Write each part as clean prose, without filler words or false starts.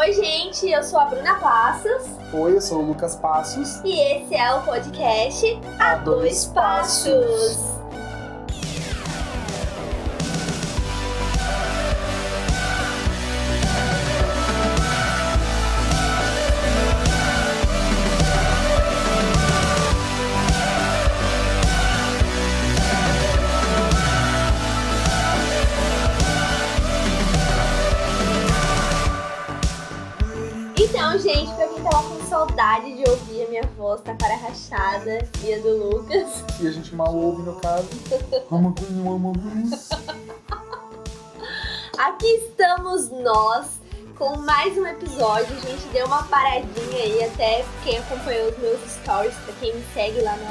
Oi, gente, eu sou a Bruna Passos. Oi, eu sou o Lucas Passos. E esse é o podcast A Dois Passos. Então, gente, pra quem tava com saudade de ouvir a minha voz na cara rachada e a do Lucas. E a gente mal ouve, no caso. Aqui estamos nós com mais um episódio. A gente deu uma paradinha aí, até quem acompanhou os meus stories, pra quem me segue lá no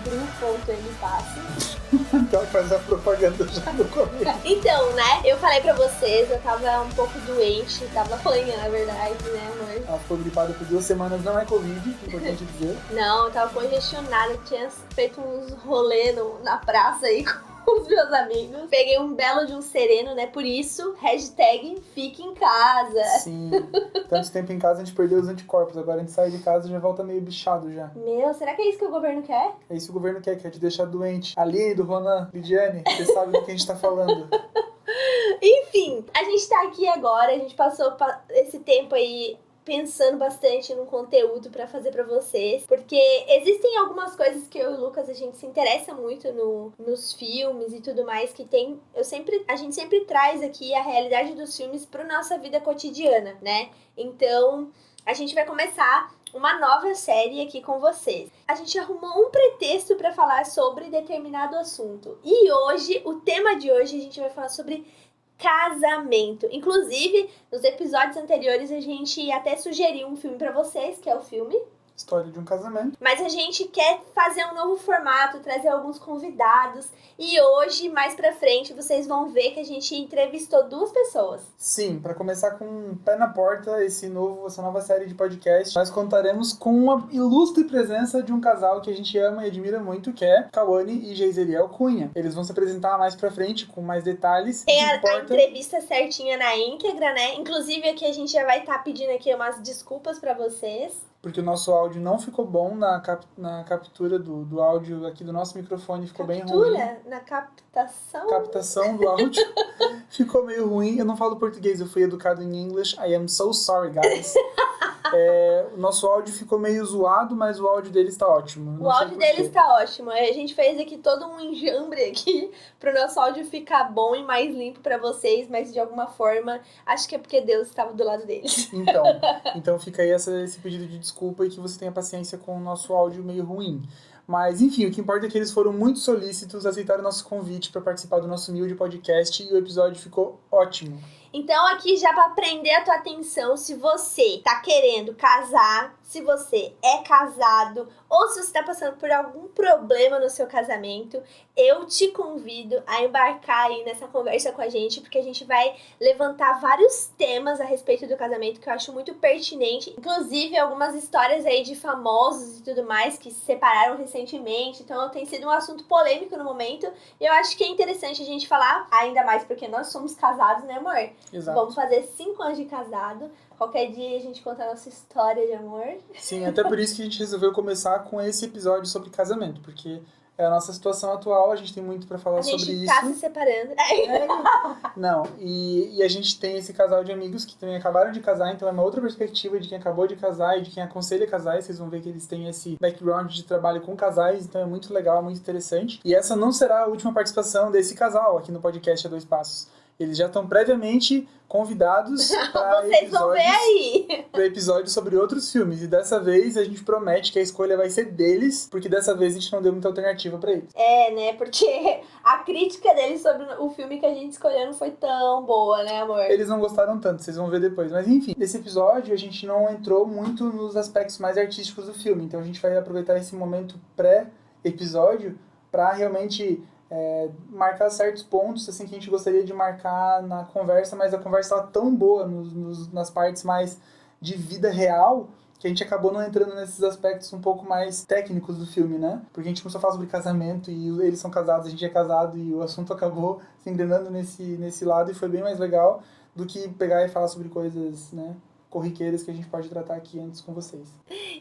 @bru.mpassos. Então faz a propaganda já no começo. Então, né, eu falei pra vocês, eu tava um pouco doente, tava ruim, na verdade, né, amor? Ela ficou gripada por 2 semanas, não é Covid, importante dizer. Não, eu tava congestionada, tinha feito uns rolê na praça aí com os meus amigos. Peguei um belo de um sereno, né, por isso, hashtag fique em casa. Sim, tanto tempo em casa a gente perdeu os anticorpos, agora a gente sai de casa e já volta meio bichado já. Meu, será que é isso que o governo quer? É isso que o governo quer te deixar doente. Ali, do Ronan, Lidiane, você sabe do que a gente tá falando. Enfim, a gente tá aqui agora, a gente passou esse tempo aí pensando bastante no conteúdo pra fazer pra vocês, porque existem algumas coisas que eu e o Lucas, a gente se interessa muito nos filmes e tudo mais, que tem, a gente sempre traz aqui a realidade dos filmes pra nossa vida cotidiana, né? Então, a gente vai começar uma nova série aqui com vocês. A gente arrumou um pretexto pra falar sobre determinado assunto. E hoje, o tema de hoje, a gente vai falar sobre casamento. Inclusive, nos episódios anteriores a gente até sugeriu um filme pra vocês, que é o filme História de um Casamento. Mas a gente quer fazer um novo formato, trazer alguns convidados. E hoje, mais pra frente, vocês vão ver que a gente entrevistou 2 pessoas. Sim, para começar com um pé na porta, essa nova série de podcast, nós contaremos com a ilustre presença de um casal que a gente ama e admira muito, que é Cauane e Geiseliel Cunha. Eles vão se apresentar mais pra frente, com mais detalhes. Tem a entrevista certinha na íntegra, né? Inclusive, aqui a gente já vai estar pedindo aqui umas desculpas pra vocês. Porque o nosso áudio não ficou bom na captura do áudio aqui do nosso microfone, ficou bem ruim. Na captação? Captação do áudio ficou meio ruim. Eu não falo português, eu fui educado em English. I am so sorry, guys. O nosso áudio ficou meio zoado, mas o áudio deles tá ótimo. O áudio deles tá ótimo. A gente fez aqui todo um enjambre aqui pro nosso áudio ficar bom e mais limpo pra vocês, mas de alguma forma, acho que é porque Deus estava do lado deles. Então fica aí esse pedido de desculpa e que você tenha paciência com o nosso áudio meio ruim. Mas, enfim, o que importa é que eles foram muito solícitos, aceitaram o nosso convite para participar do nosso humilde podcast e o episódio ficou ótimo. Então, aqui já para prender a tua atenção, se você tá querendo casar, se você é casado ou se você tá passando por algum problema no seu casamento, eu te convido a embarcar aí nessa conversa com a gente, porque a gente vai levantar vários temas a respeito do casamento que eu acho muito pertinente, inclusive algumas histórias aí de famosos e tudo mais que se separaram recentemente, então tem sido um assunto polêmico no momento, e eu acho que é interessante a gente falar, ainda mais porque nós somos casados, né, amor? Exato. Vamos fazer 5 anos de casado. Qualquer dia a gente conta a nossa história de amor. Sim, até por isso que a gente resolveu começar com esse episódio sobre casamento, porque é a nossa situação atual, a gente tem muito pra falar sobre isso. A gente tá se separando. Não, e a gente tem esse casal de amigos que também acabaram de casar, então é uma outra perspectiva de quem acabou de casar e de quem aconselha casais. Vocês vão ver que eles têm esse background de trabalho com casais, então é muito legal, muito interessante. E essa não será a última participação desse casal aqui no podcast A Dois Passos. Eles já estão previamente convidados para Vocês vão ver aí. Para episódios sobre outros filmes. E dessa vez a gente promete que a escolha vai ser deles, porque dessa vez a gente não deu muita alternativa para eles. É, né? Porque a crítica deles sobre o filme que a gente escolheu não foi tão boa, né, amor? Eles não gostaram tanto, vocês vão ver depois. Mas enfim, nesse episódio a gente não entrou muito nos aspectos mais artísticos do filme. Então a gente vai aproveitar esse momento pré-episódio para realmente marcar certos pontos assim, que a gente gostaria de marcar na conversa, mas a conversa estava tão boa nas partes mais de vida real que a gente acabou não entrando nesses aspectos um pouco mais técnicos do filme, né? Porque a gente começou a falar sobre casamento e eles são casados, a gente é casado e o assunto acabou se engrenando nesse lado e foi bem mais legal do que pegar e falar sobre coisas, né, corriqueiras que a gente pode tratar aqui antes com vocês.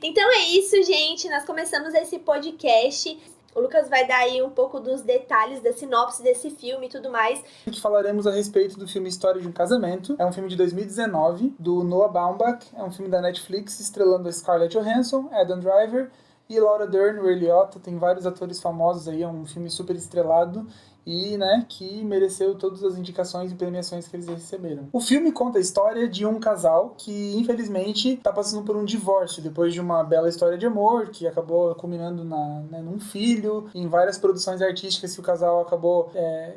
Então é isso, gente. Nós começamos esse podcast. O Lucas vai dar aí um pouco dos detalhes da sinopse desse filme e tudo mais. Aqui falaremos a respeito do filme História de um Casamento. É um filme de 2019, do Noah Baumbach. É um filme da Netflix, estrelando a Scarlett Johansson, Adam Driver e Laura Dern, Ray Liotta. Tem vários atores famosos aí, é um filme super estrelado. E, né, que mereceu todas as indicações e premiações que eles receberam. O filme conta a história de um casal que, infelizmente, está passando por um divórcio depois de uma bela história de amor que acabou culminando num filho, em várias produções artísticas que o casal acabou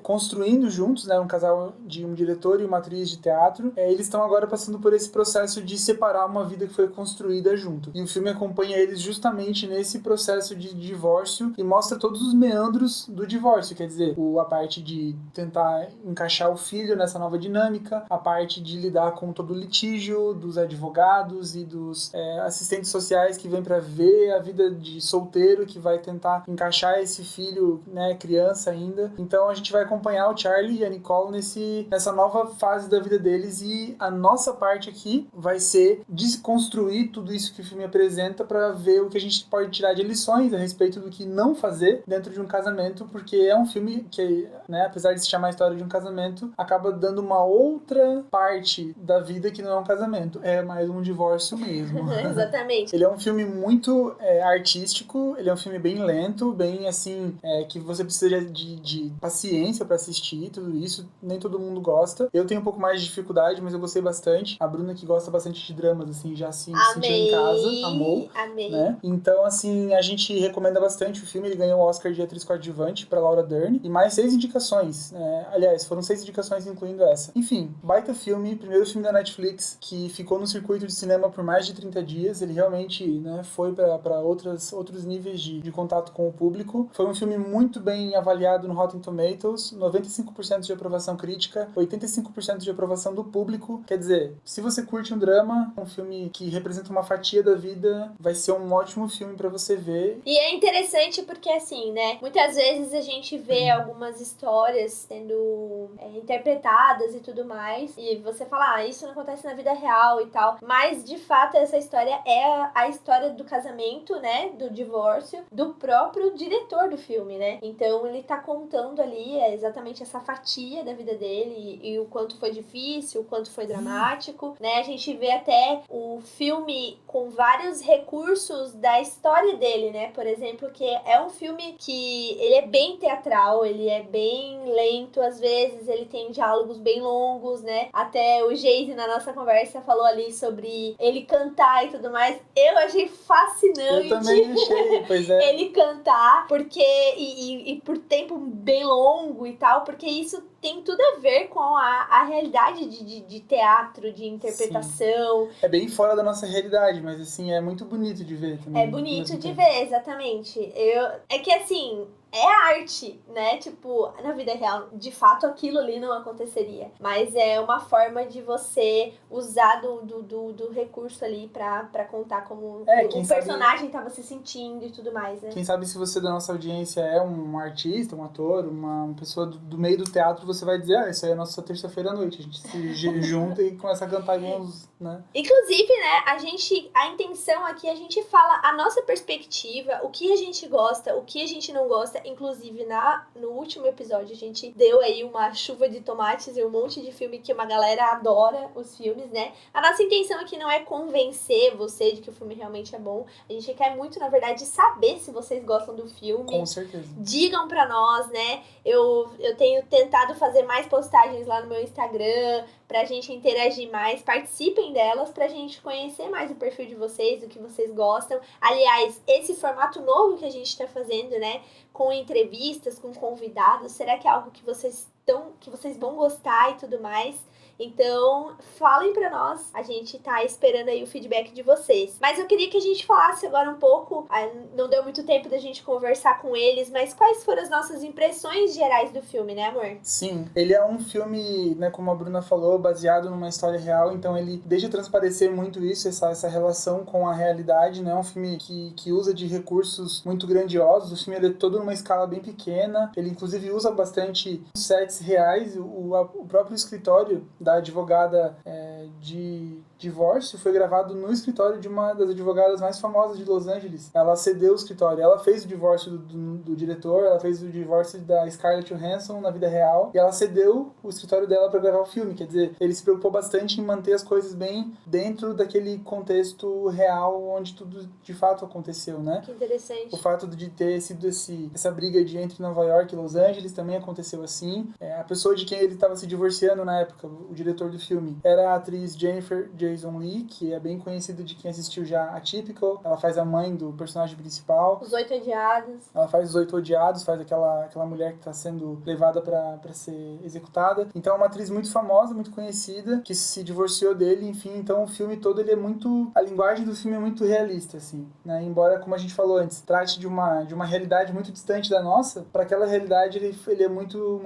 construindo juntos, né, um casal de um diretor e uma atriz de teatro. Eles estão agora passando por esse processo de separar uma vida que foi construída junto. E o filme acompanha eles justamente nesse processo de divórcio e mostra todos os meandros do divórcio, quer dizer, a parte de tentar encaixar o filho nessa nova dinâmica, a parte de lidar com todo o litígio dos advogados e dos assistentes sociais que vêm para ver a vida de solteiro, que vai tentar encaixar esse filho, né, criança ainda. Então a gente vai acompanhar o Charlie e a Nicole nessa nova fase da vida deles, e a nossa parte aqui vai ser desconstruir tudo isso que o filme apresenta para ver o que a gente pode tirar de lições a respeito do que não fazer dentro de um casamento, porque é um filme que, né, apesar de se chamar História de um Casamento, acaba dando uma outra parte da vida que não é um casamento, é mais um divórcio mesmo. Exatamente. Ele é um filme muito artístico, ele é um filme bem lento, bem assim, que você precisa de paciência pra assistir, tudo isso, nem todo mundo gosta. Eu tenho um pouco mais de dificuldade, mas eu gostei bastante. A Bruna, que gosta bastante de dramas, assim, já se sentiu em casa, amou. Amei. Né? Então, assim, a gente recomenda bastante o filme. Ele ganhou o Oscar de atriz coadjuvante pra Laura Dern, e mais 6 indicações. Aliás, foram 6 indicações incluindo essa. Enfim, baita filme, primeiro filme da Netflix que ficou no circuito de cinema por mais de 30 dias. Ele realmente, né, foi para outros níveis de contato com o público. Foi um filme muito bem avaliado no Rotten Tomatoes, 95% de aprovação crítica, 85% de aprovação do público. Quer dizer, se você curte um drama, um filme que representa uma fatia da vida, vai ser um ótimo filme para você ver. E é interessante porque, assim, né, muitas vezes a gente vê algumas histórias sendo interpretadas e tudo mais, e você fala, isso não acontece na vida real e tal, mas de fato essa história é a história do casamento, né, do divórcio, do próprio diretor do filme, né, então ele tá contando ali exatamente essa fatia da vida dele e o quanto foi difícil, o quanto foi dramático, né, a gente vê até o filme com vários recursos da história dele, né, por exemplo, que é um filme que ele é bem teatral, ele é bem lento, às vezes ele tem diálogos bem longos, né? Até o Geise na nossa conversa falou ali sobre ele cantar e tudo mais. Eu achei fascinante. Eu também achei, pois é. Ele cantar, porque e por tempo bem longo e tal, porque isso tem tudo a ver com a realidade de teatro, de interpretação. Sim. É bem fora da nossa realidade, mas assim, é muito bonito de ver também. É bonito de ver, exatamente. É que assim, é arte, né? Tipo, na vida real, de fato, aquilo ali não aconteceria. Mas é uma forma de você usar do recurso ali pra contar como o personagem tava se sentindo e tudo mais, né? Quem sabe se você da nossa audiência é um artista, um ator, uma pessoa do meio do teatro, você vai dizer, isso aí é a nossa terça-feira à noite. A gente se junta e começa a cantar alguns, né? Inclusive, né, a intenção aqui, a gente fala a nossa perspectiva, o que a gente gosta, o que a gente não gosta. Inclusive, no último episódio, a gente deu aí uma chuva de tomates e um monte de filme que uma galera adora os filmes, né? A nossa intenção aqui não é convencer você de que o filme realmente é bom. A gente quer muito, na verdade, saber se vocês gostam do filme. Com certeza. Digam pra nós, né? Eu tenho tentado fazer mais postagens lá no meu Instagram, pra gente interagir mais. Participem delas pra gente conhecer mais o perfil de vocês, do que vocês gostam. Aliás, esse formato novo que a gente tá fazendo, né? Com entrevistas, com convidados, será que é algo que vocês vão gostar e tudo mais? Então, falem pra nós. A gente tá esperando aí o feedback de vocês. Mas eu queria que a gente falasse agora um pouco. Não deu muito tempo da gente conversar com eles, mas quais foram as nossas impressões gerais do filme, né, amor? Sim, ele é um filme, né, como a Bruna falou, baseado numa história real. Então ele deixa transparecer muito isso, essa relação com a realidade, né? É um filme que usa de recursos muito grandiosos. O filme é todo numa escala bem pequena. Ele, inclusive, usa bastante sets reais. O próprio escritório da advogada de divórcio foi gravado no escritório de uma das advogadas mais famosas de Los Angeles. Ela cedeu o escritório, ela fez o divórcio do diretor, ela fez o divórcio da Scarlett Johansson na vida real, e ela cedeu o escritório dela para gravar o filme. Quer dizer, ele se preocupou bastante em manter as coisas bem dentro daquele contexto real onde tudo de fato aconteceu, né? Que interessante. O fato de ter sido essa briga entre Nova York e Los Angeles também aconteceu assim. A pessoa de quem ele estava se divorciando na época, o diretor do filme, era a atriz Jennifer Jason Leigh, que é bem conhecida de quem assistiu já Atypical. Ela faz a mãe do personagem principal. Os 8 Odiados. Ela faz Os 8 Odiados, faz aquela mulher que está sendo levada para ser executada. Então é uma atriz muito famosa, muito conhecida, que se divorciou dele, enfim. Então o filme todo, ele é muito... A linguagem do filme é muito realista, assim, né? Embora, como a gente falou antes, trate de uma realidade muito distante da nossa, para aquela realidade ele é muito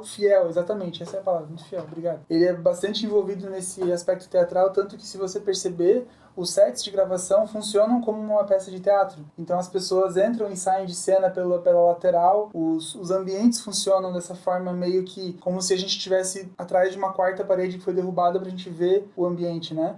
fiel, exatamente, essa é a palavra, muito fiel, obrigado. Ele é bastante envolvido nesse aspecto teatral, tanto que, se você perceber, os sets de gravação funcionam como uma peça de teatro. Então as pessoas entram e saem de cena pela lateral, os ambientes funcionam dessa forma, meio que como se a gente estivesse atrás de uma quarta parede que foi derrubada pra gente ver o ambiente, né?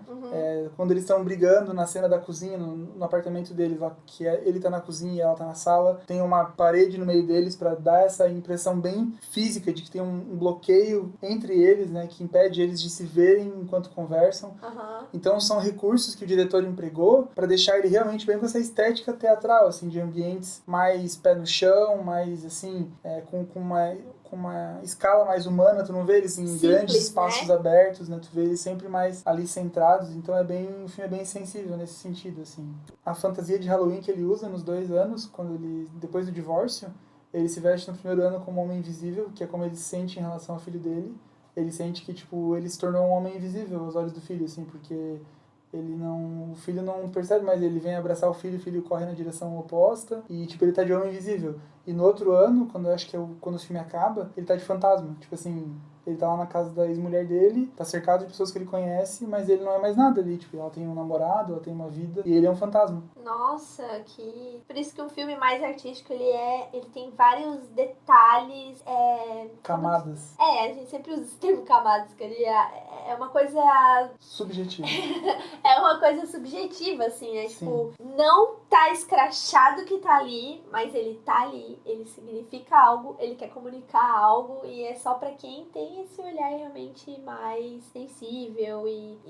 Quando eles estão brigando na cena da cozinha, no apartamento deles, lá, que ele tá na cozinha e ela tá na sala, tem uma parede no meio deles pra dar essa impressão bem física de que tem um bloqueio entre eles, né? Que impede eles de se verem enquanto conversam. Então são recursos que o diretor empregou para deixar ele realmente bem com essa estética teatral, assim, de ambientes mais pé no chão, mais, assim, com uma escala mais humana. Tu não vê eles em simples, grandes espaços, né? Abertos, né? Tu vê eles sempre mais ali centrados. Então o filme é bem sensível nesse sentido, assim. A fantasia de Halloween que ele usa nos 2 anos, depois do divórcio, ele se veste no primeiro ano como homem invisível, que é como ele se sente em relação ao filho dele. Ele sente que, tipo, ele se tornou um homem invisível aos olhos do filho, assim, porque o filho não percebe, mas ele vem abraçar o filho corre na direção oposta e, tipo, ele tá de homem invisível. E no outro ano, quando o filme acaba, ele tá de fantasma. Tipo assim, ele tá lá na casa da ex-mulher dele, tá cercado de pessoas que ele conhece, mas ele não é mais nada ali. Tipo, ela tem um namorado, ela tem uma vida, e ele é um fantasma. Nossa, por isso que um filme mais artístico, ele tem vários detalhes, camadas. A gente sempre usa esse termo camadas, que ele é uma coisa... subjetiva. É uma coisa subjetiva, assim, né? Sim. Tipo, não tá escrachado que tá ali, mas ele tá ali, ele significa algo, ele quer comunicar algo, e é só pra quem tem esse olhar realmente mais sensível.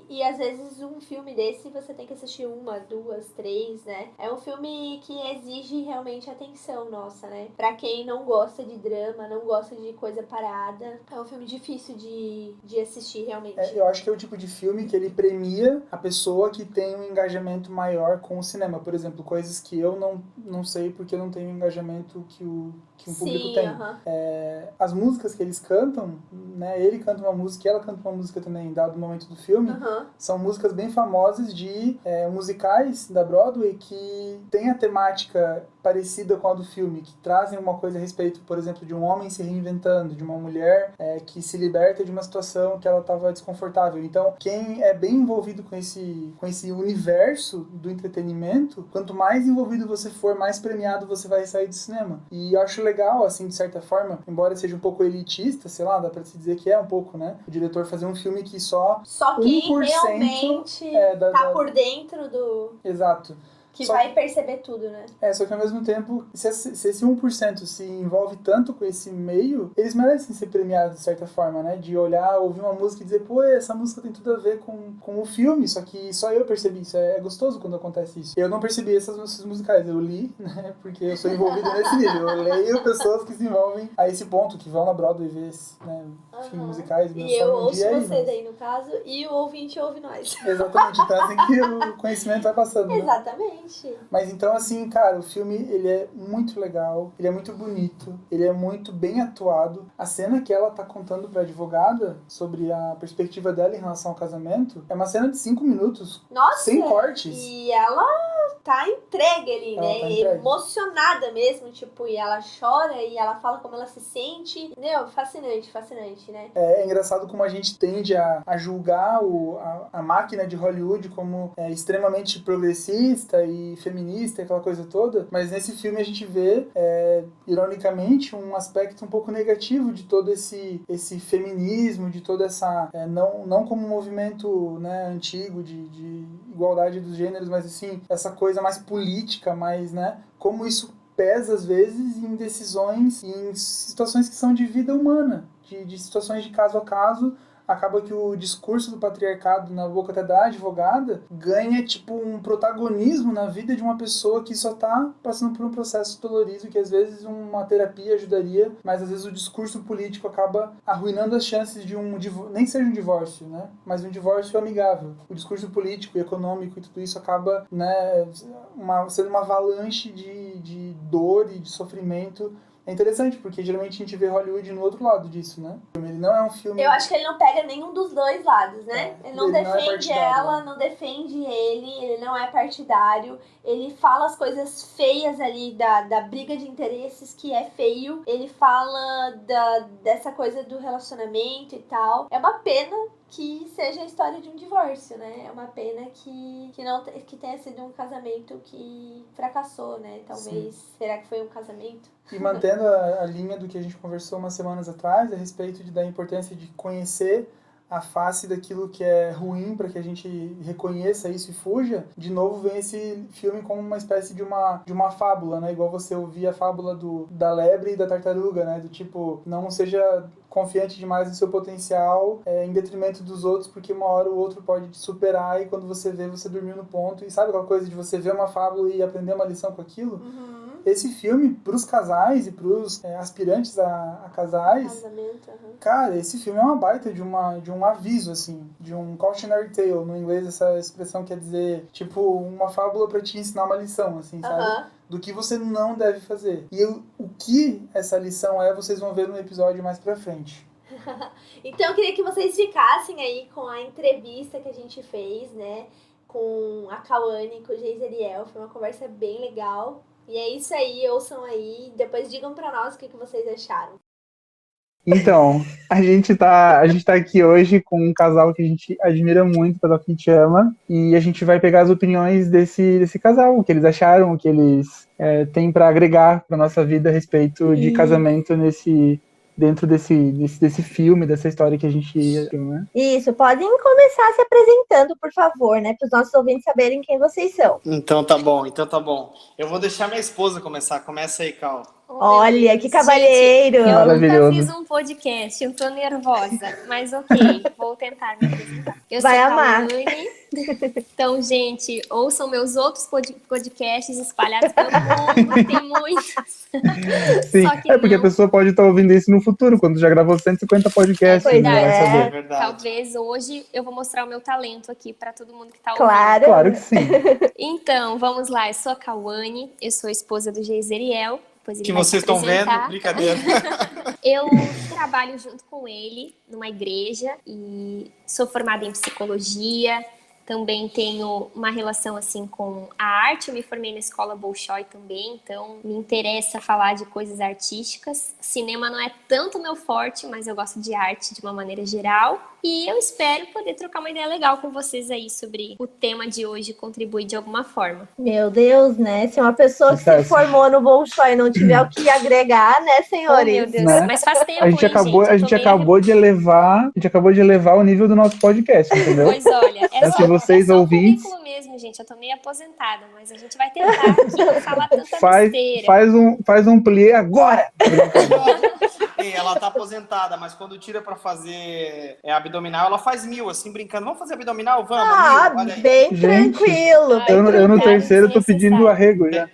E às vezes um filme desse você tem que assistir 1, 2, 3, né? É um filme que exige realmente atenção nossa, né? Pra quem não gosta de drama, não gosta de coisa parada, é um filme difícil de assistir realmente. Eu acho que é o tipo de filme que ele premia a pessoa que tem um engajamento maior com o cinema. Por exemplo, coisas que eu não sei porque eu não tenho o engajamento que um público tem. As músicas que eles cantam, né? Ele canta uma música e ela canta uma música também, dado o momento do filme. São músicas bem famosas de musicais da Broadway que tem a temática parecida com a do filme, que trazem uma coisa a respeito, por exemplo, de um homem se reinventando, de uma mulher que se liberta de uma situação que ela estava desconfortável. Então, quem é bem envolvido com esse universo do entretenimento, quanto mais envolvido você for, mais premiado você vai sair do cinema. E eu acho legal, assim, de certa forma, embora seja um pouco elitista, sei lá, dá pra se dizer que é um pouco, né? O diretor fazer um filme que só quem realmente tá por dentro do... Exato. Que vai perceber tudo, né? Só que ao mesmo tempo, se esse 1% se envolve tanto com esse meio, eles merecem ser premiados de certa forma, né? De olhar, ouvir uma música e dizer, pô, essa música tem tudo a ver com o filme, só que só eu percebi isso. É gostoso quando acontece isso. Eu não percebi esses musicais, eu li, né? Porque eu sou envolvido nesse nível. Eu leio pessoas que se envolvem a esse ponto, que vão na Broadway ver, né, musicais. E eu ouço você daí, no caso, e o ouvinte ouve nós. Exatamente, então assim que o conhecimento vai passando, né? Exatamente. Mas então, assim, cara, o filme, ele é muito legal, ele é muito bonito, ele é muito bem atuado. A cena que ela tá contando pra advogada sobre a perspectiva dela em relação ao casamento é uma cena de 5 minutos. Nossa, sem cortes. E ela tá entregue ali, Ela né? tá entregue. Emocionada mesmo, tipo, e ela chora e ela fala como ela se sente. Meu, fascinante, fascinante, né? É engraçado como a gente tende a julgar a máquina de Hollywood como extremamente progressista e feminista, aquela coisa toda, mas nesse filme a gente vê, ironicamente, um aspecto um pouco negativo de todo esse feminismo, de toda essa... não como um movimento, né, antigo de igualdade dos gêneros, mas assim, essa coisa mais política, mais, né, como isso pesa às vezes em decisões, em situações que são de vida humana, de situações de caso a caso. Acaba que o discurso do patriarcado na boca até da advogada ganha tipo um protagonismo na vida de uma pessoa que só tá passando por um processo dolorido, que às vezes uma terapia ajudaria, mas às vezes o discurso político acaba arruinando as chances de nem seja um divórcio, né, mas um divórcio amigável. O discurso político e econômico e tudo isso acaba, né, sendo uma avalanche de dor e de sofrimento. É interessante, porque geralmente a gente vê Hollywood no outro lado disso, né? Ele não é um filme... Eu acho que ele não pega nenhum dos dois lados, né? Ele não ele não é defende partidário, ela, né? não defende ele não é partidário. Ele fala as coisas feias ali da briga de interesses, que é feio. Ele fala dessa coisa do relacionamento e tal. É uma pena que seja a história de um divórcio, né? É uma pena que tenha sido um casamento que fracassou, né? Talvez. Sim. Será que foi um casamento? E mantendo a linha do que a gente conversou umas semanas atrás, a respeito da importância de conhecer a face daquilo que é ruim para que a gente reconheça isso e fuja, de novo vem esse filme como uma espécie de uma fábula, né? Igual você ouvia a fábula da lebre e da tartaruga, né? Do tipo, não seja confiante demais no seu potencial em detrimento dos outros, porque uma hora o outro pode te superar e quando você vê, você dormiu no ponto. E sabe aquela coisa de você ver uma fábula e aprender uma lição com aquilo? Uhum. Esse filme, pros casais e pros aspirantes a casais, casamento, cara, esse filme é uma baita de um aviso, assim, de um cautionary tale. No inglês, essa expressão quer dizer, tipo, uma fábula pra te ensinar uma lição, assim, sabe? Do que você não deve fazer. E o que essa lição é, vocês vão ver no episódio mais pra frente. Então eu queria que vocês ficassem aí com a entrevista que a gente fez, né? Com a Cauane, com o Geiseriel. Foi uma conversa bem legal. E é isso aí, ouçam aí. Depois digam pra nós o que vocês acharam. Então, a gente tá aqui hoje com um casal que a gente admira muito, um casal que a gente ama, e a gente vai pegar as opiniões desse casal, o que eles acharam, o que eles têm para agregar para nossa vida a respeito de casamento dentro desse filme, dessa história que a gente viu, né? Isso, podem começar se apresentando, por favor, né, para os nossos ouvintes saberem quem vocês são. Então tá bom. Eu vou deixar minha esposa começar. Começa aí, Cal. Olha, que cavalheiro! Gente, eu maravilhoso. nunca fiz um podcast, eu tô nervosa, mas ok, vou tentar me apresentar. Eu Vai sou amar. Cauane. Então, gente, ouçam meus outros podcasts espalhados pelo mundo, tem muitos. Sim, Só que porque a pessoa pode estar ouvindo isso no futuro, quando já gravou 150 podcasts. Pois né? é. Vai saber. É verdade. Talvez hoje eu vou mostrar o meu talento aqui para todo mundo que tá ouvindo. Claro. Claro que sim. Então, vamos lá, eu sou a Cauane, eu sou esposa do Geiseriel. Que vocês estão vendo? Brincadeira. Eu trabalho junto com ele numa igreja e sou formada em psicologia. Também tenho uma relação assim com a arte. Eu me formei na escola Bolshoi também, então me interessa falar de coisas artísticas. Cinema não é tanto meu forte, mas eu gosto de arte de uma maneira geral. E eu espero poder trocar uma ideia legal com vocês aí sobre o tema de hoje e contribuir de alguma forma. Meu Deus, né? Se uma pessoa que se formou no Bolshoi não tiver o que agregar, né, senhores? Oh, meu Deus, Né? mas faz tempo, A gente acabou de elevar o nível do nosso podcast, entendeu? Pois olha, Se vocês só ouvintes- o currículo mesmo, gente. Eu tô meio aposentada, mas a gente vai tentar aqui não falar tanta besteira. Faz um plié agora! Ei, ela tá aposentada, mas quando tira pra fazer abdominal, ela faz 1000, assim, brincando. Vamos fazer abdominal? Vamos, 1000, olha aí. Bem Gente, tranquilo. Ai, bem Eu no tranquilo. terceiro tô pedindo arrego já.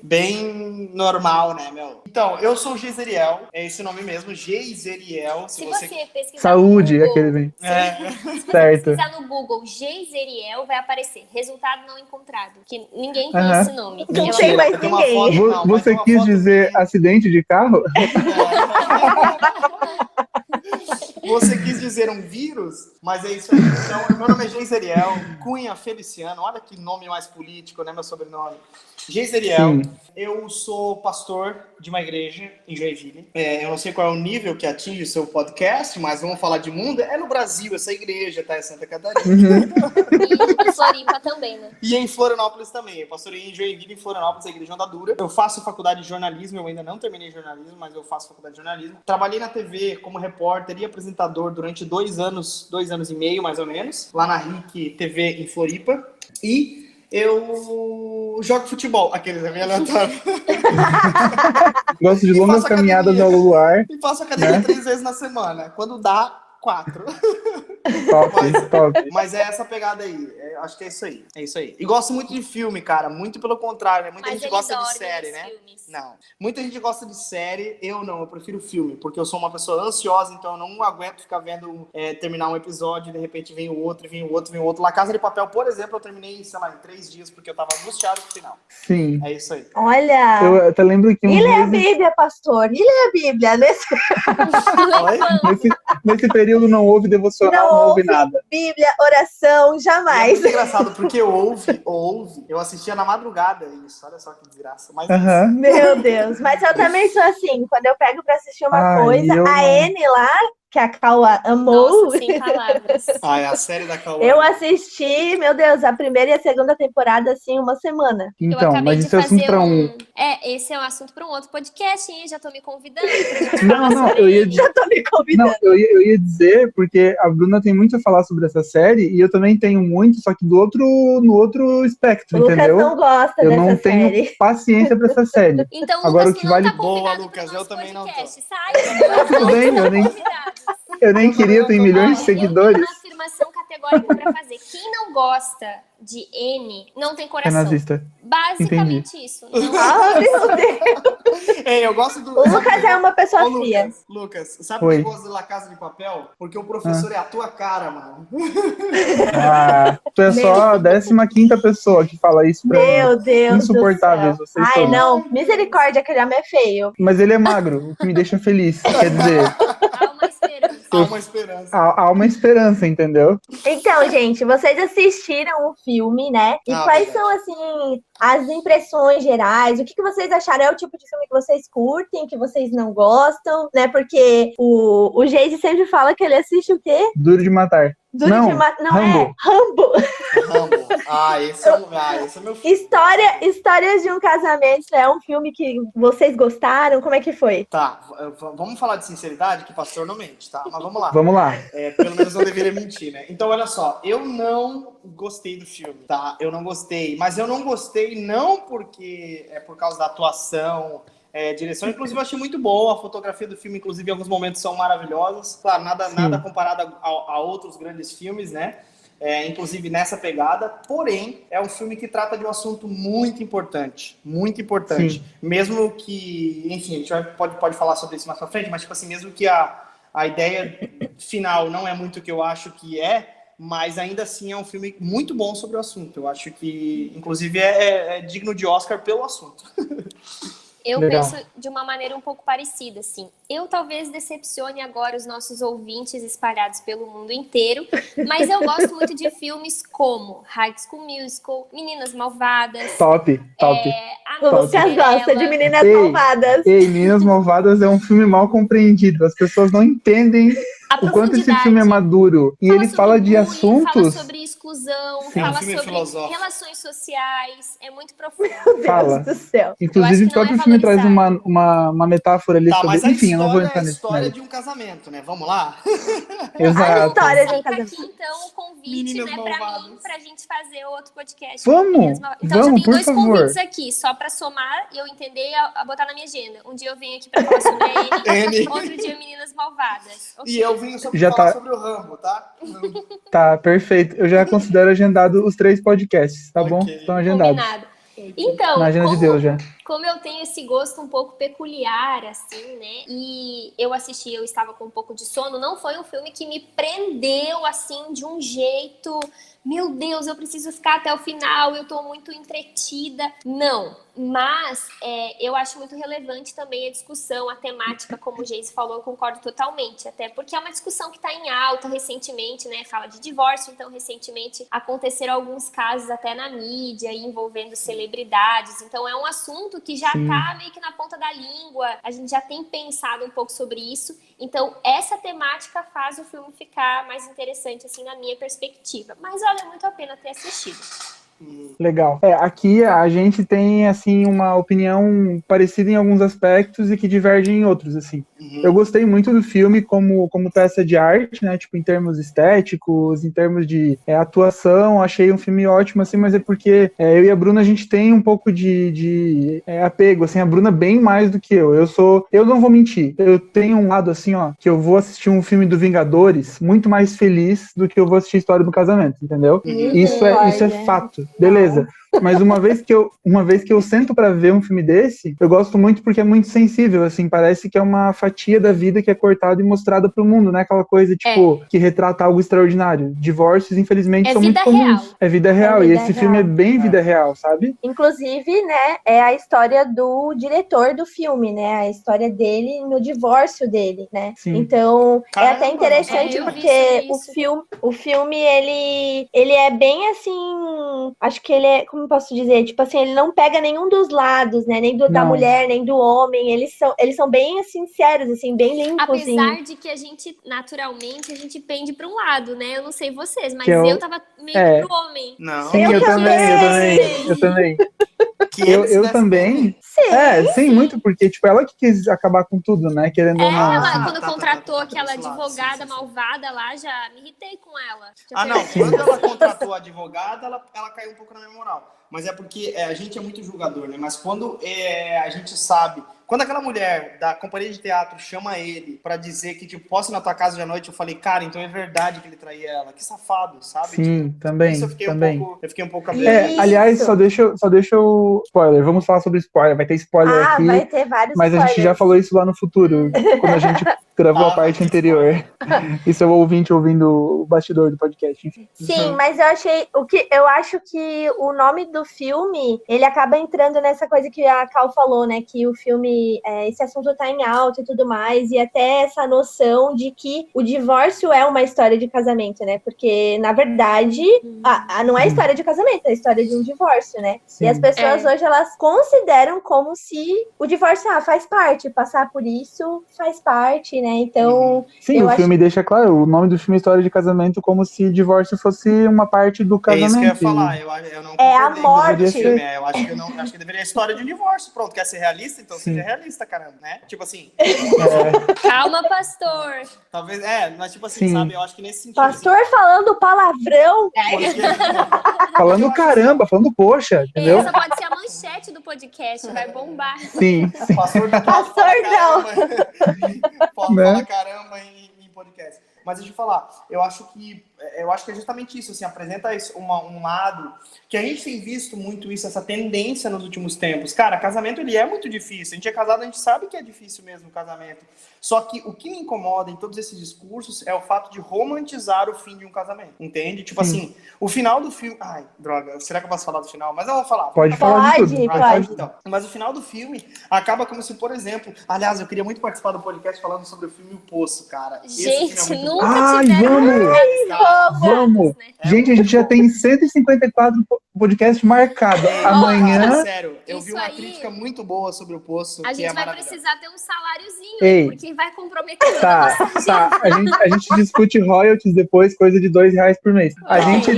Bem normal, né, meu? Então, eu sou o Geiseriel, é esse nome mesmo, Geiseriel. Se você pesquisar Saúde, no Google, aquele vem. se você Certo. pesquisar no Google Geiseriel, vai aparecer resultado não encontrado, que ninguém tem Aham. esse nome. Não Ela- tem mais Tem uma ninguém. foto, não, mas Você tem uma quis foto dizer que- acidente de carro? Você quis dizer um vírus, mas é isso aí. Então, meu nome é Geiseriel Cunha Feliciano. Olha que nome mais político, né, meu sobrenome. Geiseriel. Eu sou pastor de uma igreja em Joinville. Eu não sei qual é o nível que atinge o seu podcast, mas vamos falar de mundo. É no Brasil, essa igreja, tá? É Santa Catarina. E em Floripa também, né? E em Florianópolis também. Eu pastorei em Joinville, em Florianópolis, a igreja Andadura. Eu faço faculdade de jornalismo, eu ainda não terminei jornalismo, mas eu faço faculdade de jornalismo. Trabalhei na TV como repórter e apresentador durante 2 anos e meio, mais ou menos, lá na RIC TV em Floripa. E eu jogo futebol, aqueles é meio aleatório. Gosto de longas caminhadas ao luar. E faço academia 3 vezes na semana. Quando dá, 4. Top. Mas é essa pegada aí. Acho que é isso aí. É isso aí. E gosto muito de filme, cara. Muito pelo contrário, né? Muita gente gosta de série, né? Filmes. Não. Muita gente gosta de série. Eu não. Eu prefiro filme. Porque eu sou uma pessoa ansiosa, então eu não aguento ficar vendo terminar um episódio e de repente vem o outro, vem o outro, vem o outro. La Casa de Papel, por exemplo, eu terminei, sei lá, em 3 dias, porque eu tava angustiado pro final. Sim. É isso aí. Olha. Eu até lembro que E lê a Bíblia, pastor. E lê a Bíblia. Nesse período não houve devocional, não houve nada. Bíblia, oração, É jamais. muito engraçado, porque eu assistia na madrugada isso. Olha só que desgraça. Mas Meu Deus. Mas eu também sou assim. Quando eu pego pra assistir uma coisa, a Anne lá, que a Cauã amou. Nossa, sem palavras. é a série da Cauã. Eu assisti, meu Deus, a primeira e a segunda temporada, assim, uma semana. Então, mas isso é assunto pra esse é um assunto pra um outro podcast, hein? Já tô me convidando. Não, eu ia dizer. Já tô me convidando. Não, eu ia dizer, porque a Bruna tem muito a falar sobre essa série, e eu também tenho muito, só que no outro espectro, O Lucas entendeu? não gosta Eu dessa não tenho série. paciência pra essa série. Então, Agora, Lucas, o que não vale- tá convidado Boa, pro Lucas, nosso eu também não tô. podcast. Sai, Tudo bem, eu nem queria, tem milhões de seguidores. Eu tenho uma afirmação categórica pra fazer. Quem não gosta de N não tem É coração. nazista. Basicamente isso. Não Ah, meu Deus. Eu gosto do... O Lucas é uma pessoa Ô, fria. Lucas, sabe por Oi. que eu gosto de La Casa de Papel? Porque o professor é a tua cara, mano. Tu é só a 15ª pessoa que fala isso pra mim. Meu Deus Insuportáveis do céu. vocês Ai, todos. não. Misericórdia, aquele homem é feio. Mas ele é magro, o que me deixa feliz. Quer dizer, há uma esperança. Há uma esperança. há uma esperança, entendeu? Então, gente, vocês assistiram o filme, né? E quais verdade. são, assim, as impressões gerais? O que vocês acharam? É o tipo de filme que vocês curtem, que vocês não gostam, né? Porque o Geise sempre fala que ele assiste o quê? Duro de matar. Não, Não, Rambo. é Rambo. Rambo. Esse é meu filme. Histórias de um Casamento é um filme que vocês gostaram? Como é que foi? Tá, vamos falar de sinceridade, que pastor não mente, tá? Mas vamos lá. Vamos lá. Pelo menos não deveria mentir, né? Então, olha só, eu não gostei do filme, tá? Eu não gostei, mas eu não gostei não porque é por causa da atuação, direção, inclusive eu achei muito boa, a fotografia do filme, inclusive, em alguns momentos são maravilhosas. Claro, nada comparado a outros grandes filmes, né? Inclusive nessa pegada, porém, é um filme que trata de um assunto muito importante, Sim. mesmo que, enfim, a gente pode falar sobre isso mais pra frente, mas, tipo assim, mesmo que a ideia final não é muito o que eu acho que mas ainda assim é um filme muito bom sobre o assunto. Eu acho que, inclusive, é digno de Oscar pelo assunto. Eu Legal. penso de uma maneira um pouco parecida, assim. Eu talvez decepcione agora os nossos ouvintes espalhados pelo mundo inteiro, mas eu gosto muito de filmes como High School Musical, Meninas Malvadas. Top. O Lucas gosta de Meninas Ei. Malvadas. Ei, Meninas Malvadas é um filme mal compreendido. As pessoas não entendem o quanto esse filme é maduro. E ele fala de bullying, assuntos... Fala sobre exclusão, Sim. fala É um filme sobre filosófico. relações sociais. É muito profundo. Fala. Deus do céu. Inclusive, Eu o acho que não próprio é filme traz valorizado. uma metáfora ali sobre... Mas a Enfim, eu não vou história é entrar a nesse história mérito. de um casamento, né? Vamos lá? A Exato. história de um Fica casamento. aqui, então, o convite, Meninas né, pra malvadas. mim, pra gente fazer outro podcast. Vamos, Então, vamos, já por tem 2 favor. convites aqui, só pra somar e eu entender a botar na minha agenda. Um dia eu venho aqui pra falar sobre a Anne, outro dia Meninas Malvadas. E eu vim só pra Já falar tá. sobre o Rambo, tá? Tá, perfeito. Eu já considero agendado os 3 podcasts, tá bom? Ok. Estão agendados. Combinado. Então, Na agenda de Deus já. como eu tenho esse gosto um pouco peculiar, assim, né? E eu estava com um pouco de sono, não foi um filme que me prendeu, assim, de um jeito meu Deus, eu preciso ficar até o final, eu tô muito entretida. Não, mas eu acho muito relevante também a discussão, a temática, como o Geise falou, eu concordo totalmente, até porque é uma discussão que está em alta recentemente, né, fala de divórcio, então recentemente aconteceram alguns casos até na mídia, envolvendo celebridades, então é um assunto que já tá meio que na ponta da língua, a gente já tem pensado um pouco sobre isso, então essa temática faz o filme ficar mais interessante, assim, na minha perspectiva, mas vale muito a pena ter assistido. Legal. Aqui a gente tem, assim, uma opinião parecida em alguns aspectos e que diverge em outros, assim. Eu gostei muito do filme como peça de arte, né, tipo, em termos estéticos, em termos de atuação, achei um filme ótimo, assim, mas é porque eu e a Bruna, a gente tem um pouco de apego, assim, a Bruna bem mais do que eu. Eu não vou mentir, eu tenho um lado, assim, ó, que eu vou assistir um filme do Vingadores muito mais feliz do que eu vou assistir História do Casamento, entendeu? Isso é fato. Beleza. Mas uma vez que eu sento pra ver um filme desse, eu gosto muito porque é muito sensível, assim, parece que é uma fatia da vida que é cortada e mostrada pro mundo, não é aquela coisa, tipo, que retrata algo extraordinário. Divórcios, infelizmente, são muito comuns. É vida real, e esse filme é bem vida real, sabe? Inclusive, né, é a história do diretor do filme, né, a história dele no divórcio dele, né? Sim. Então, Caramba, é até interessante porque o filme, ele é bem assim, acho que ele é, como posso dizer, tipo assim, ele não pega nenhum dos lados, né, nem da mulher, nem do homem, eles são bem assim, sérios, assim, bem limpos. Apesar de que a gente, naturalmente, a gente pende para um lado, né, eu não sei vocês, mas Que eu tava meio pro homem. Não. Sim, eu também. Eu também. Sim, muito, porque, tipo, ela que quis acabar com tudo, né, querendo ou não. Ela, quando contratou aquela advogada malvada lá, já me irritei com ela. Quando ela contratou a advogada, ela caiu um pouco na minha moral. Mas é porque a gente é muito julgador, né? Mas quando a gente sabe... Quando aquela mulher da companhia de teatro chama ele pra dizer que, tipo, posso ir na tua casa de noite, eu falei, cara, então é verdade que ele traía ela. Que safado, sabe? Sim, tipo, também, isso eu fiquei um pouco aliás, só deixa eu... Spoiler, vamos falar sobre spoiler. Vai ter spoiler aqui. Vai ter vários mas spoilers. A gente já falou isso lá no futuro, quando a gente gravou a parte anterior. Isso é o ouvinte ouvindo o bastidor do podcast. Enfim. Sim, mas eu acho que o nome do filme, ele acaba entrando nessa coisa que a Cal falou, né? Que o filme, esse assunto tá em alta e tudo mais, e até essa noção de que o divórcio é uma história de casamento, né? Porque, na verdade, não é história de casamento, é história de um divórcio, né? Sim. E as pessoas hoje, elas consideram como se o divórcio faz parte, passar por isso faz parte, né? Então... Sim, o filme deixa claro, o nome do filme é História de Casamento, como se divórcio fosse uma parte do casamento. É isso que eu ia falar, eu não concordei a morte. Com filme. Eu acho que deveria ser história de um divórcio. Pronto, quer ser realista? Então seja realista, caramba, né? Tipo assim... Calma, pastor. Talvez, mas tipo assim, sabe? Eu acho que nesse sentido... Pastor assim, falando palavrão. Falando caramba, falando poxa, entendeu? Essa pode ser a manchete do podcast, vai bombar. Sim. Pastor não. Pode falar caramba em podcast. Mas deixa eu falar, eu acho que é justamente isso, assim, apresenta um lado que a gente tem visto muito isso, essa tendência nos últimos tempos. Cara, casamento, ele é muito difícil. A gente é casado, a gente sabe que é difícil mesmo o casamento. Só que o que me incomoda em todos esses discursos é o fato de romantizar o fim de um casamento, entende? Tipo assim, o final do filme... Ai, droga, será que eu posso falar do final? Mas eu vou falar. Pode falar de tudo. Pode. Então, mas o final do filme acaba como se, por exemplo... Aliás, eu queria muito participar do podcast falando sobre o filme O Poço, cara. Gente, nunca tiveram... Vamos! Gente, a gente já tem 154 podcasts marcados. Amanhã... Sério, eu vi uma crítica muito boa sobre O Poço. A gente vai precisar ter um saláriozinho, porque vai comprometer Tá. A gente discute royalties depois, coisa de R$2 por mês. A gente...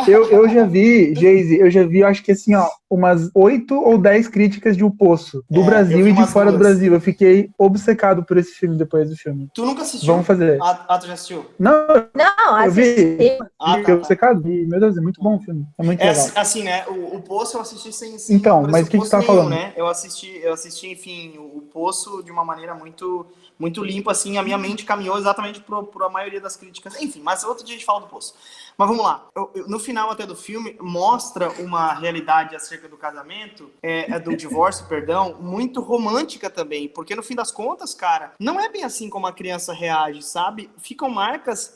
eu já vi, Geise, acho que assim, ó, umas 8 ou 10 críticas de O Poço, do Brasil e de fora do Brasil. Eu fiquei obcecado por esse filme depois do filme. Tu nunca assistiu? Vamos fazer. Tu já assistiu? Não, eu vi. Fiquei Tá. obcecado. E, meu Deus, é muito bom o filme. É muito legal. Assim, né? O Poço eu assisti sem então, mas o que você tá falando? Né? Eu assisti, enfim, o Poço de uma maneira muito, muito limpa, assim. A minha mente caminhou exatamente por a maioria das críticas. Enfim, mas outro dia a gente fala do Poço. Mas vamos lá. No final até do filme, mostra uma realidade acerca do casamento, do divórcio, perdão, muito romântica também. Porque no fim das contas, cara, não é bem assim como a criança reage, sabe? Ficam marcas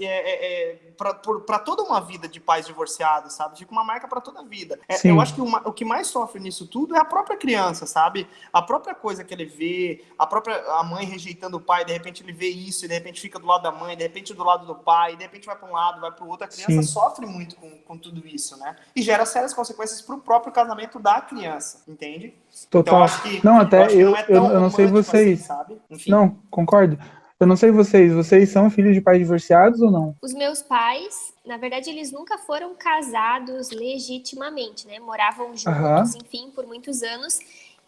pra toda uma vida de pais divorciados, sabe? Fica uma marca pra toda a vida. Sim. Eu acho que o que mais sofre nisso tudo é a própria criança, sabe? A própria coisa que ele vê, a mãe rejeitando o pai, de repente ele vê isso, e de repente fica do lado da mãe, de repente do lado do pai, de repente vai pra um lado, vai pro outro. A criança sofre muito com tudo isso, né? E gera sérias consequências pro próprio casamento da criança, entende? Total. Então, acho que, não, até não é tão eu não sei vocês. assim, sabe? Enfim. Não, concordo. Eu não sei vocês são filhos de pais divorciados ou não? Os meus pais, na verdade, eles nunca foram casados legitimamente, né? Moravam juntos, enfim, por muitos anos.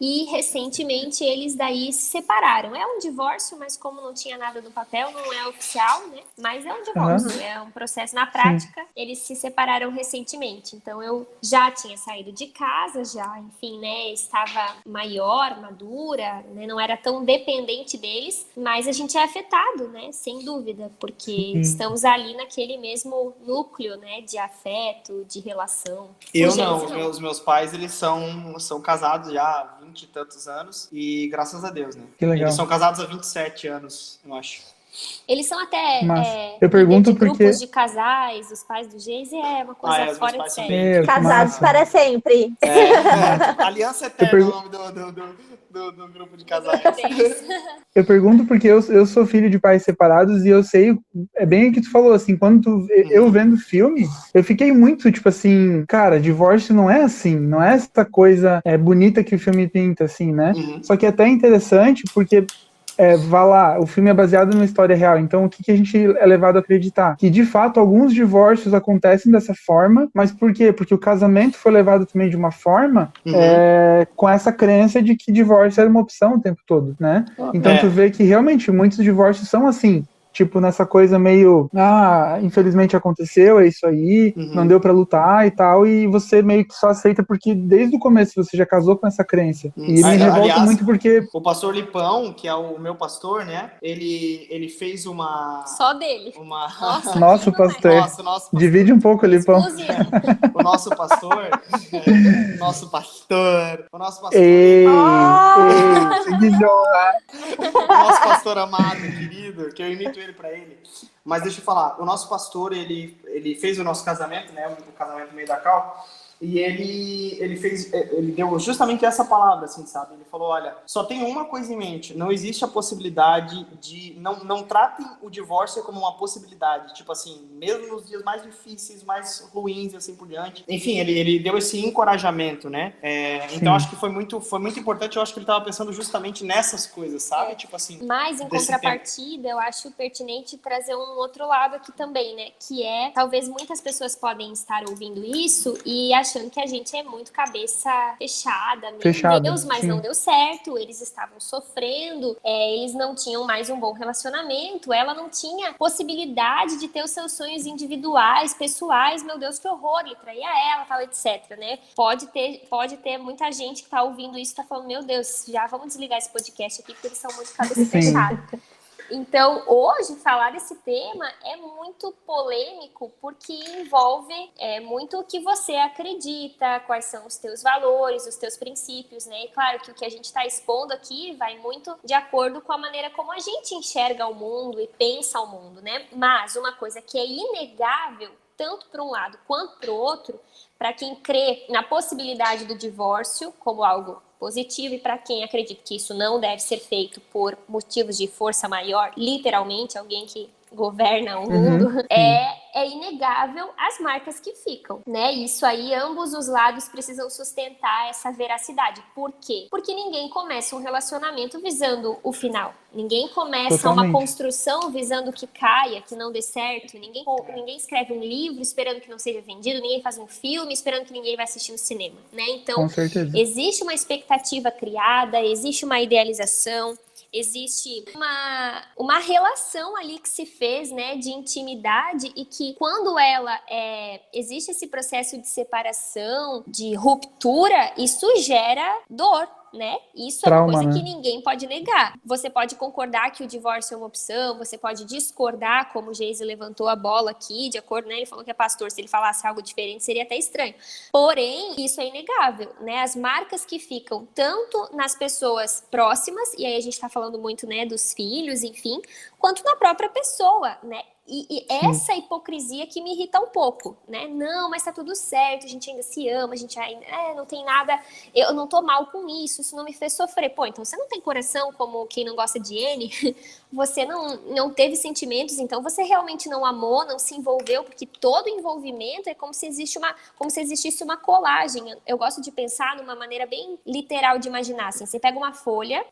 E recentemente eles daí se separaram. É um divórcio, mas como não tinha nada no papel, não é oficial, né? Mas é um divórcio, é um processo na prática. Sim. Eles se separaram recentemente. Então eu já tinha saído de casa, já, enfim, né? Estava maior, madura, né? Não era tão dependente deles, mas a gente é afetado, né? Sem dúvida, porque estamos ali naquele mesmo núcleo, né? De afeto, de relação. Eu não. Os meus pais, eles são casados já há 20 e tantos anos, e graças a Deus, né? Que legal. Eles são casados há 27 anos, eu acho. Eles são até eu pergunto de porque... grupos de casais, os pais do Geise, é uma coisa fora de série. Casados para sempre. Aliança Eterna é o nome do grupo de casais. Eu pergunto porque eu sou filho de pais separados e eu sei, é bem o que tu falou, assim, quando eu vendo filme, eu fiquei muito, tipo assim, cara, divórcio não é assim, não é essa coisa bonita que o filme pinta, assim, né? Só que é até interessante porque... vá lá, o filme é baseado numa história real, então o que a gente é levado a acreditar? Que de fato alguns divórcios acontecem dessa forma, mas por quê? Porque o casamento foi levado também de uma forma com essa crença de que divórcio era uma opção o tempo todo, né? Então tu vê que realmente muitos divórcios são assim, tipo, nessa coisa meio, infelizmente aconteceu, é isso aí, não deu pra lutar e tal, e você meio que só aceita porque desde o começo você já casou com essa crença. E me revolta muito porque... O pastor Lipão, que é o meu pastor, né, ele fez uma... Só dele. Nosso pastor. Nosso pastor. Divide um pouco, Lipão. O nosso pastor... O nosso pastor... Ei, que desonra. O nosso pastor amado, querido, que eu imito ele pra ele. Mas deixa eu falar, o nosso pastor, ele fez o nosso casamento, né, o casamento meio da Cal, e ele deu justamente essa palavra, assim, sabe? Ele falou, olha, só tem uma coisa em mente, não existe a possibilidade de... Não tratem o divórcio como uma possibilidade, tipo assim, mesmo nos dias mais difíceis, mais ruins, assim por diante. Enfim, ele deu esse encorajamento, né? Então, acho que foi muito importante, eu acho que ele estava pensando justamente nessas coisas, sabe? Tipo assim... Mas, em contrapartida, eu acho pertinente trazer um outro lado aqui também, né? Que talvez muitas pessoas podem estar ouvindo isso e achando que a gente é muito cabeça fechada, meu Deus, mas não deu certo, eles estavam sofrendo, eles não tinham mais um bom relacionamento, ela não tinha possibilidade de ter os seus sonhos individuais, pessoais, meu Deus, que horror, ele traía ela, tal, etc, né? Pode ter muita gente que tá ouvindo isso e tá falando, meu Deus, já vamos desligar esse podcast aqui, porque eles são muito cabeça fechada. Então, hoje, falar desse tema é muito polêmico porque envolve muito o que você acredita, quais são os teus valores, os teus princípios, né? E claro que o que a gente está expondo aqui vai muito de acordo com a maneira como a gente enxerga o mundo e pensa o mundo, né? Mas uma coisa que é inegável, tanto para um lado quanto para o outro, para quem crê na possibilidade do divórcio como algo positivo e para quem acredita que isso não deve ser feito por motivos de força maior, literalmente alguém que governa o mundo, é inegável as marcas que ficam, né? Isso aí, ambos os lados precisam sustentar essa veracidade. Por quê? Porque ninguém começa um relacionamento visando o final. Ninguém começa uma construção visando que caia, que não dê certo. Ninguém escreve um livro esperando que não seja vendido. Ninguém faz um filme esperando que ninguém vai assistir no cinema, né? Então, existe uma expectativa criada, existe uma idealização, existe uma relação ali que se fez, né, de intimidade e que quando existe esse processo de separação, de ruptura, isso gera dor, né? Isso é uma coisa que ninguém pode negar. Você pode concordar que o divórcio é uma opção, você pode discordar, como o Geise levantou a bola aqui, de acordo, né? Ele falou que é pastor, se ele falasse algo diferente seria até estranho. Porém, isso é inegável, né? As marcas que ficam tanto nas pessoas próximas, e aí a gente tá falando muito, né, dos filhos, enfim, quanto na própria pessoa, né? E essa hipocrisia que me irrita um pouco, né? Não, mas tá tudo certo, a gente ainda se ama, a gente ainda não tem nada, eu não tô mal com isso não me fez sofrer. Pô, então você não tem coração como quem não gosta de N, você não teve sentimentos, então você realmente não amou, não se envolveu, porque todo envolvimento é como se existisse uma colagem. Eu gosto de pensar numa maneira bem literal de imaginar, assim, você pega uma folha,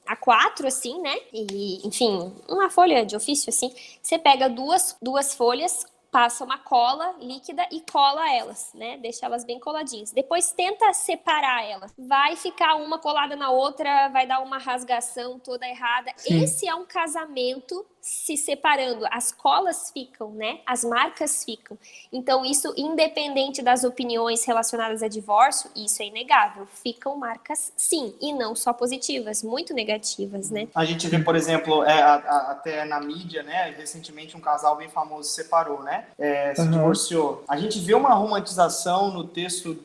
A4, assim, né? E, enfim, uma folha de ofício, assim, você pega duas folhas, passa uma cola líquida e cola elas, né? Deixa elas bem coladinhas. Depois tenta separar elas. Vai ficar uma colada na outra, vai dar uma rasgação toda errada. Sim. Esse é um casamento se separando. As colas ficam, né? As marcas ficam. Então, isso, independente das opiniões relacionadas a divórcio, isso é inegável. Ficam marcas, sim, e não só positivas, muito negativas, né? A gente vê, por exemplo, até na mídia, né? Recentemente um casal bem famoso se separou, né? Se divorciou. A gente vê uma romantização no texto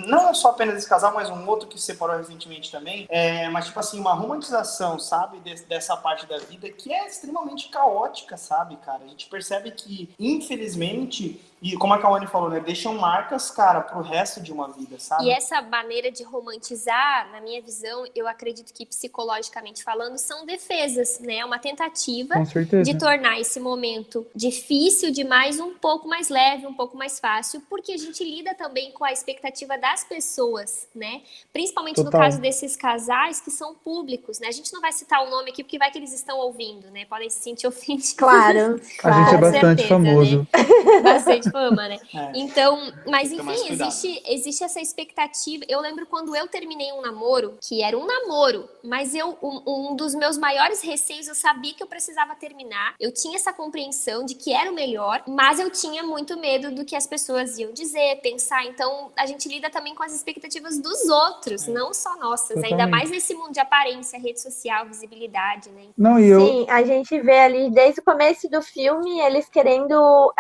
não só apenas desse casal, mas um outro que se separou recentemente também. Mas, tipo assim, uma romantização, sabe? Dessa parte da vida que é extremamente caótica, sabe, cara? A gente percebe que, infelizmente, e como a Kawane falou, né? Deixam marcas, cara, pro resto de uma vida, sabe? E essa maneira de romantizar, na minha visão, eu acredito que psicologicamente falando, são defesas, né? Uma tentativa de tornar esse momento difícil demais um pouco mais leve, um pouco mais fácil, porque a gente lida também com a expectativa das pessoas, né? Principalmente no caso desses casais que são públicos, né? A gente não vai citar o nome aqui, porque vai que eles estão ouvindo, né? Podem se sentir ofendidos. Claro. A gente é bastante certeza, famoso. Né? Bastante fama, né? Então, mas enfim, existe essa expectativa. Eu lembro quando eu terminei um namoro, que era um namoro, mas um dos meus maiores receios, eu sabia que eu precisava terminar. Eu tinha essa compreensão de que era o melhor, mas eu tinha muito medo do que as pessoas iam dizer, pensar. Então, a gente lida também com as expectativas dos outros, não só nossas. Totalmente. Ainda mais nesse mundo de aparência, rede social, visibilidade, né? Não, Sim, a gente vê ali desde o começo do filme eles querendo,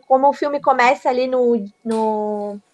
como o filme começa ali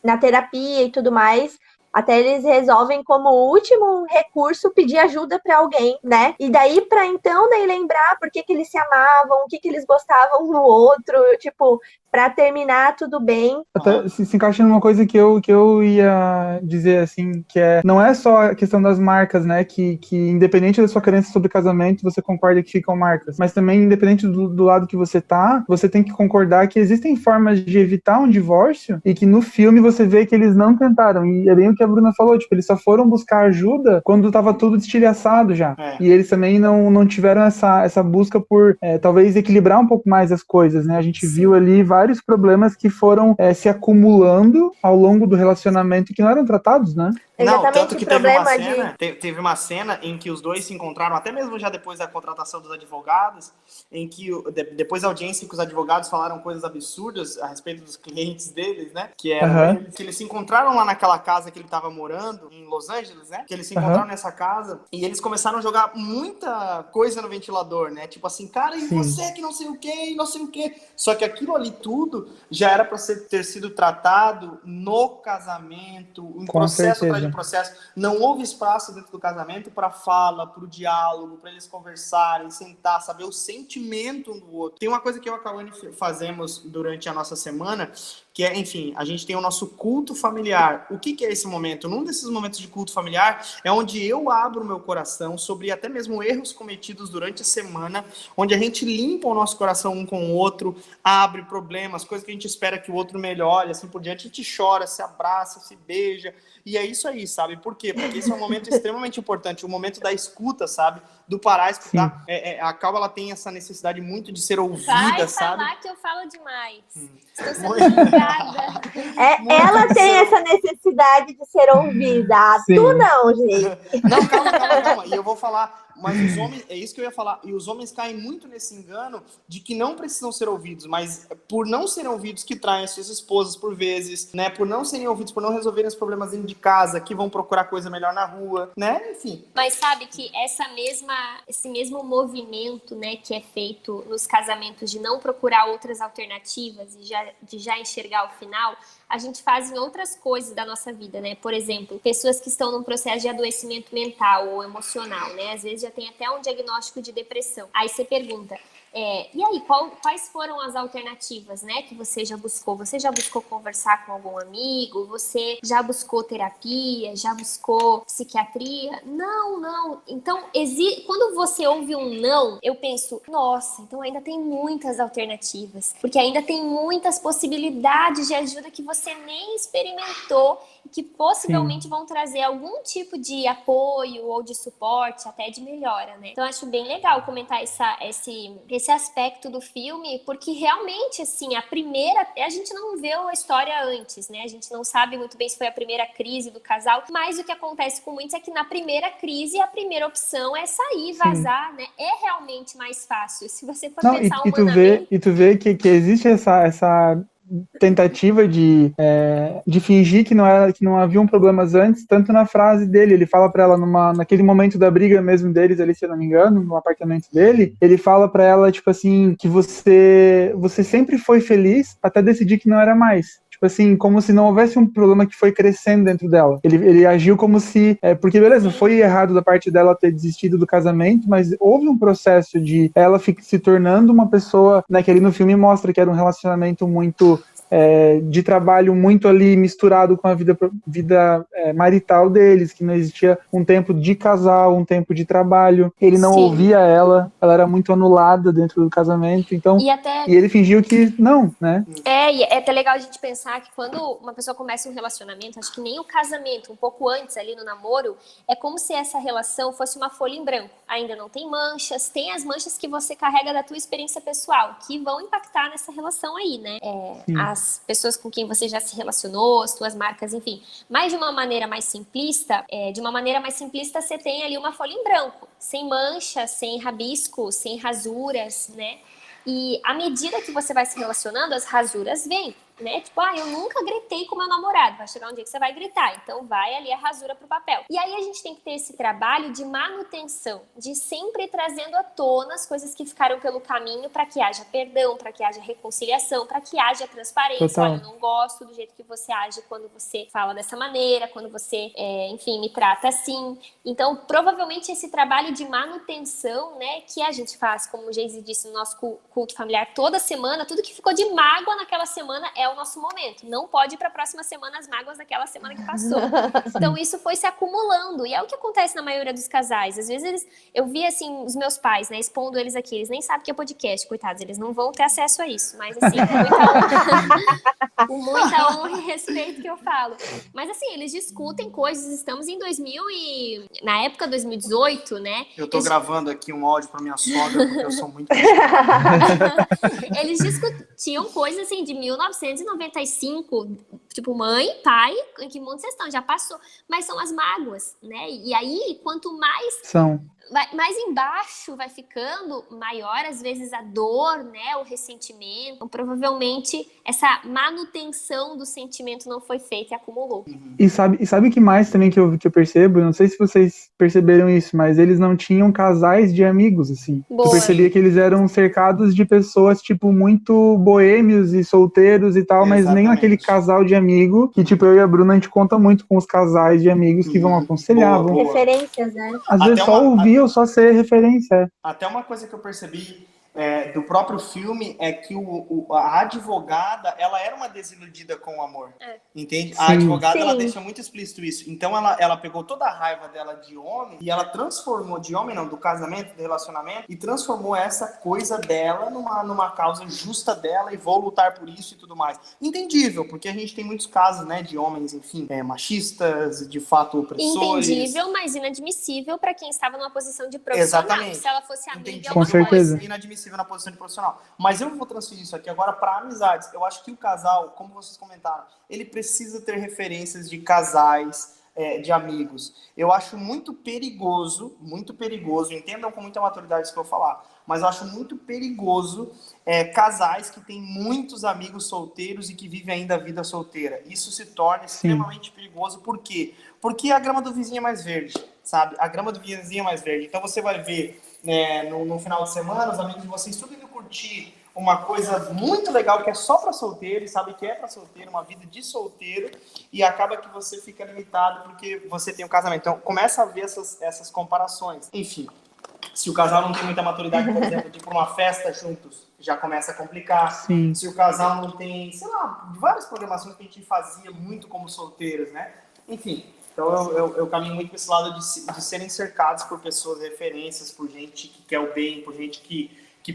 na terapia e tudo mais, até eles resolvem como último recurso pedir ajuda para alguém, né? E daí para então daí lembrar por que eles se amavam, o que eles gostavam um no outro, tipo, para terminar tudo bem. Até se encaixa numa coisa que eu ia dizer, assim, que não é só a questão das marcas, né, que independente da sua crença sobre casamento, você concorda que ficam marcas, mas também, independente do lado que você tá, você tem que concordar que existem formas de evitar um divórcio e que no filme você vê que eles não tentaram, e é bem o que a Bruna falou, tipo, eles só foram buscar ajuda quando tava tudo estilhaçado já, e eles também não tiveram essa busca por, talvez, equilibrar um pouco mais as coisas, né, a gente viu ali vários problemas que foram se acumulando ao longo do relacionamento que não eram tratados, né? Não, tanto que teve uma cena em que os dois se encontraram, até mesmo já depois da contratação dos advogados, em que depois da audiência que os advogados falaram coisas absurdas a respeito dos clientes deles, né? Que era que eles se encontraram lá naquela casa que ele estava morando, em Los Angeles, né? Que eles se encontraram nessa casa e eles começaram a jogar muita coisa no ventilador, né? Tipo assim, cara, e você que não sei o quê, e não sei o quê. Só que aquilo ali tudo já era para ter sido tratado no casamento, em processo atrás de processo. Não houve espaço dentro do casamento para fala, para o diálogo, para eles conversarem, sentar, saber o sentimento um do outro. Tem uma coisa que eu e a Kawane fazemos durante a nossa semana, que é, enfim, a gente tem o nosso culto familiar. O que é esse momento? Num desses momentos de culto familiar é onde eu abro o meu coração sobre até mesmo erros cometidos durante a semana, onde a gente limpa o nosso coração um com o outro, abre problemas, coisas que a gente espera que o outro melhore, assim por diante, a gente chora, se abraça, se beija, e é isso aí, sabe? Por quê? Porque esse é um momento extremamente importante, o momento da escuta, sabe? Do parar, escutar. A Cal, ela tem essa necessidade muito de ser ouvida, vai sabe? Vai falar que eu falo demais. Estou sendo obrigada. Ela tem essa necessidade de ser ouvida. Sim. Tu não, gente. Não, calma. E eu vou falar... Mas os homens, é isso que eu ia falar, e os homens caem muito nesse engano de que não precisam ser ouvidos, mas por não serem ouvidos que traem as suas esposas por vezes, né, por não serem ouvidos, por não resolverem os problemas dentro de casa, que vão procurar coisa melhor na rua, né, enfim. Mas sabe que esse mesmo movimento, né, que é feito nos casamentos de não procurar outras alternativas e de já enxergar o final, a gente faz em outras coisas da nossa vida, né? Por exemplo, pessoas que estão num processo de adoecimento mental ou emocional, né? Às vezes já tem até um diagnóstico de depressão. Aí você pergunta, E aí, quais foram as alternativas, né, que você já buscou? Você já buscou conversar com algum amigo? Você já buscou terapia? Já buscou psiquiatria? Não. Então, quando você ouve um não, eu penso, nossa, então ainda tem muitas alternativas, porque ainda tem muitas possibilidades de ajuda que você nem experimentou e que possivelmente vão trazer algum tipo de apoio ou de suporte, até de melhora, né? Então, eu acho bem legal comentar esse aspecto do filme, porque realmente, assim, a gente não vê a história antes, né? A gente não sabe muito bem se foi a primeira crise do casal, mas o que acontece com muitos é que na primeira crise, a primeira opção é sair, vazar, né? É realmente mais fácil. Se você for pensar humanamente... E tu vê que existe essa tentativa de fingir que não haviam problemas antes, tanto na frase dele, ele fala pra ela naquele momento da briga mesmo deles ali, se eu não me engano, no apartamento dele, ele fala pra ela, tipo assim, que você sempre foi feliz até decidir que não era mais. Tipo assim, como se não houvesse um problema que foi crescendo dentro dela. Ele agiu como se... porque, beleza, foi errado da parte dela ter desistido do casamento, mas houve um processo de ela se tornando uma pessoa, né, que ali no filme mostra que era um relacionamento muito... de trabalho muito ali misturado com a vida marital deles, que não existia um tempo de casal, um tempo de trabalho. Ele não ouvia ela era muito anulada dentro do casamento, então... E ele fingiu que não, né? E é até legal a gente pensar que quando uma pessoa começa um relacionamento, acho que nem o casamento, um pouco antes ali no namoro, é como se essa relação fosse uma folha em branco. Ainda não tem manchas, tem as manchas que você carrega da tua experiência pessoal, que vão impactar nessa relação aí, né? As pessoas com quem você já se relacionou, as tuas marcas, enfim. Mas de uma maneira mais simplista, você tem ali uma folha em branco, sem manchas, sem rabiscos, sem rasuras, né? E à medida que você vai se relacionando, as rasuras vêm, né? Tipo, eu nunca gritei com meu namorado. Vai chegar um dia que você vai gritar, então vai ali a rasura pro papel. E aí a gente tem que ter esse trabalho de manutenção, de sempre trazendo à tona as coisas que ficaram pelo caminho para que haja perdão, para que haja reconciliação, para que haja transparência. Total. Olha, eu não gosto do jeito que você age quando você fala dessa maneira, quando você, enfim, me trata assim. Então, provavelmente esse trabalho de manutenção, né, que a gente faz, como o Geise disse, no nosso culto familiar toda semana, tudo que ficou de mágoa naquela semana é o nosso momento. Não pode ir para a próxima semana as mágoas daquela semana que passou. Então isso foi se acumulando. E é o que acontece na maioria dos casais. Às vezes eu vi assim os meus pais, né, expondo eles aqui. Eles nem sabem o que é podcast, coitados. Eles não vão ter acesso a isso. Mas assim, com muita honra e respeito que eu falo. Mas assim, eles discutem coisas. Estamos em na época 2018, né? Eu tô gravando aqui um áudio para minha sogra, porque eu sou muito... Eles discutiam coisas assim de 1995, tipo, mãe, pai, em que mundo vocês estão? Já passou. Mas são as mágoas, né? E aí, quanto mais... mais embaixo vai ficando, maior às vezes a dor, né, o ressentimento. Então, provavelmente essa manutenção do sentimento não foi feita e acumulou. E sabe o que mais também que eu percebo? Eu não sei se vocês perceberam isso, mas eles não tinham casais de amigos, assim. Boa. Eu percebia que eles eram cercados de pessoas, tipo, muito boêmios e solteiros e tal, mas nem aquele casal de amigo que, tipo, eu e a Bruna, a gente conta muito com os casais de amigos que vão aconselhar. Boa. Referências, né? Às vezes só ouvir ou só ser referência. Até uma coisa que eu percebi do próprio filme é que a advogada, ela era uma desiludida com o amor. Entende? Sim. A advogada, ela deixa muito explícito isso. Então, ela pegou toda a raiva dela de homem e ela transformou, de homem não, do casamento, do relacionamento, e transformou essa coisa dela numa causa justa dela e vou lutar por isso e tudo mais. Entendível, porque a gente tem muitos casos, né, de homens, enfim, machistas, de fato opressores. Entendível, mas inadmissível para quem estava numa posição de profissional. Exatamente. Se ela fosse amiga, com certeza. Inadmissível na posição de profissional. Mas eu vou transferir isso aqui agora para amizades. Eu acho que o casal, como vocês comentaram, ele precisa ter referências de casais, de amigos. Eu acho muito perigoso, entendam com muita maturidade isso que eu vou falar, mas eu acho muito perigoso casais que têm muitos amigos solteiros e que vivem ainda a vida solteira. Isso se torna extremamente perigoso. Por quê? Porque a grama do vizinho é mais verde, sabe? A grama do vizinho é mais verde. Então você vai ver no final de semana, os amigos de vocês tudo indo curtir uma coisa muito legal que é só para solteiro, e sabe que é para solteiro, uma vida de solteiro, e acaba que você fica limitado porque você tem um casamento. Então, começa a ver essas comparações. Enfim, Se o casal não tem muita maturidade, por exemplo, tipo uma festa juntos, já começa a complicar. Sim. Se o casal não tem, sei lá, várias programações que a gente fazia muito como solteiros, né? Enfim, então eu caminho muito para esse lado de serem cercados por pessoas, referências, por gente que quer o bem, por gente que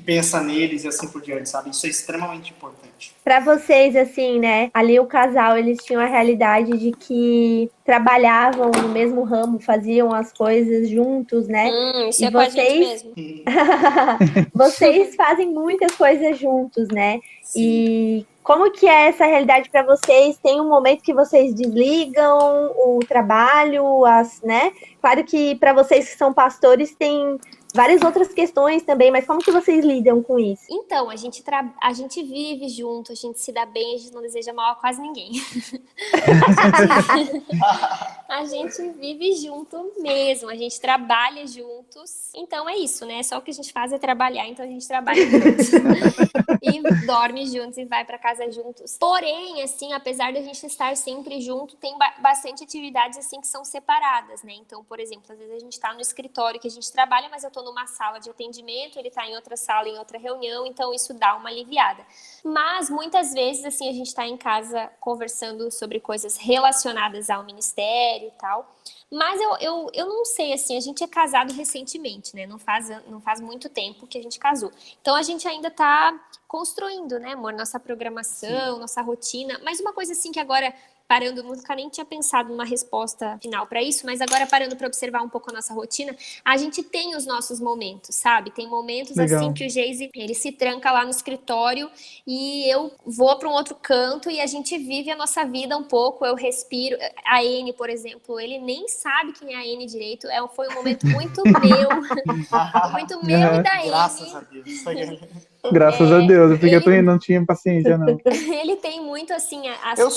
pensa neles e assim por diante, sabe? Isso é extremamente importante. Pra vocês, assim, né? Ali o casal, eles tinham a realidade de que trabalhavam no mesmo ramo, faziam as coisas juntos, né? Isso E é com a gente vocês- mesmo. Vocês fazem muitas coisas juntos, né? Sim. E como que é essa realidade para vocês? Tem um momento que vocês desligam o trabalho, né? Claro que para vocês que são pastores tem várias outras questões também, mas como que vocês lidam com isso? Então, a gente vive junto, a gente se dá bem, a gente não deseja mal a quase ninguém. A gente vive junto mesmo, a gente trabalha juntos. Então é isso, né? Só o que a gente faz é trabalhar, então a gente trabalha juntos. E dorme juntos e vai para casa juntos. Porém, assim, apesar da gente estar sempre junto, tem bastante atividades assim que são separadas, né? Então, por exemplo, às vezes a gente tá no escritório que a gente trabalha, mas eu tô numa sala de atendimento, ele tá em outra sala, em outra reunião, então isso dá uma aliviada. Mas muitas vezes, assim, a gente tá em casa conversando sobre coisas relacionadas ao ministério e tal. Mas eu não sei, assim, a gente é casado recentemente, né? Não faz muito tempo que a gente casou. Então a gente ainda tá construindo, né, amor? Nossa programação, nossa rotina. Mas uma coisa assim que agora, parando, nunca nem tinha pensado numa resposta final para isso, mas agora parando para observar um pouco a nossa rotina, a gente tem os nossos momentos, sabe? Tem momentos Legal. assim que o Geise, ele se tranca lá no escritório e eu vou para um outro canto e a gente vive a nossa vida um pouco, eu respiro. A Anne, por exemplo, ele nem sabe quem é a Anne direito, foi um momento muito meu e da Anne. Graças a Deus. Graças a Deus, porque eu ele- não tinha paciência, não. Ele tem muito assim as Eu coisas...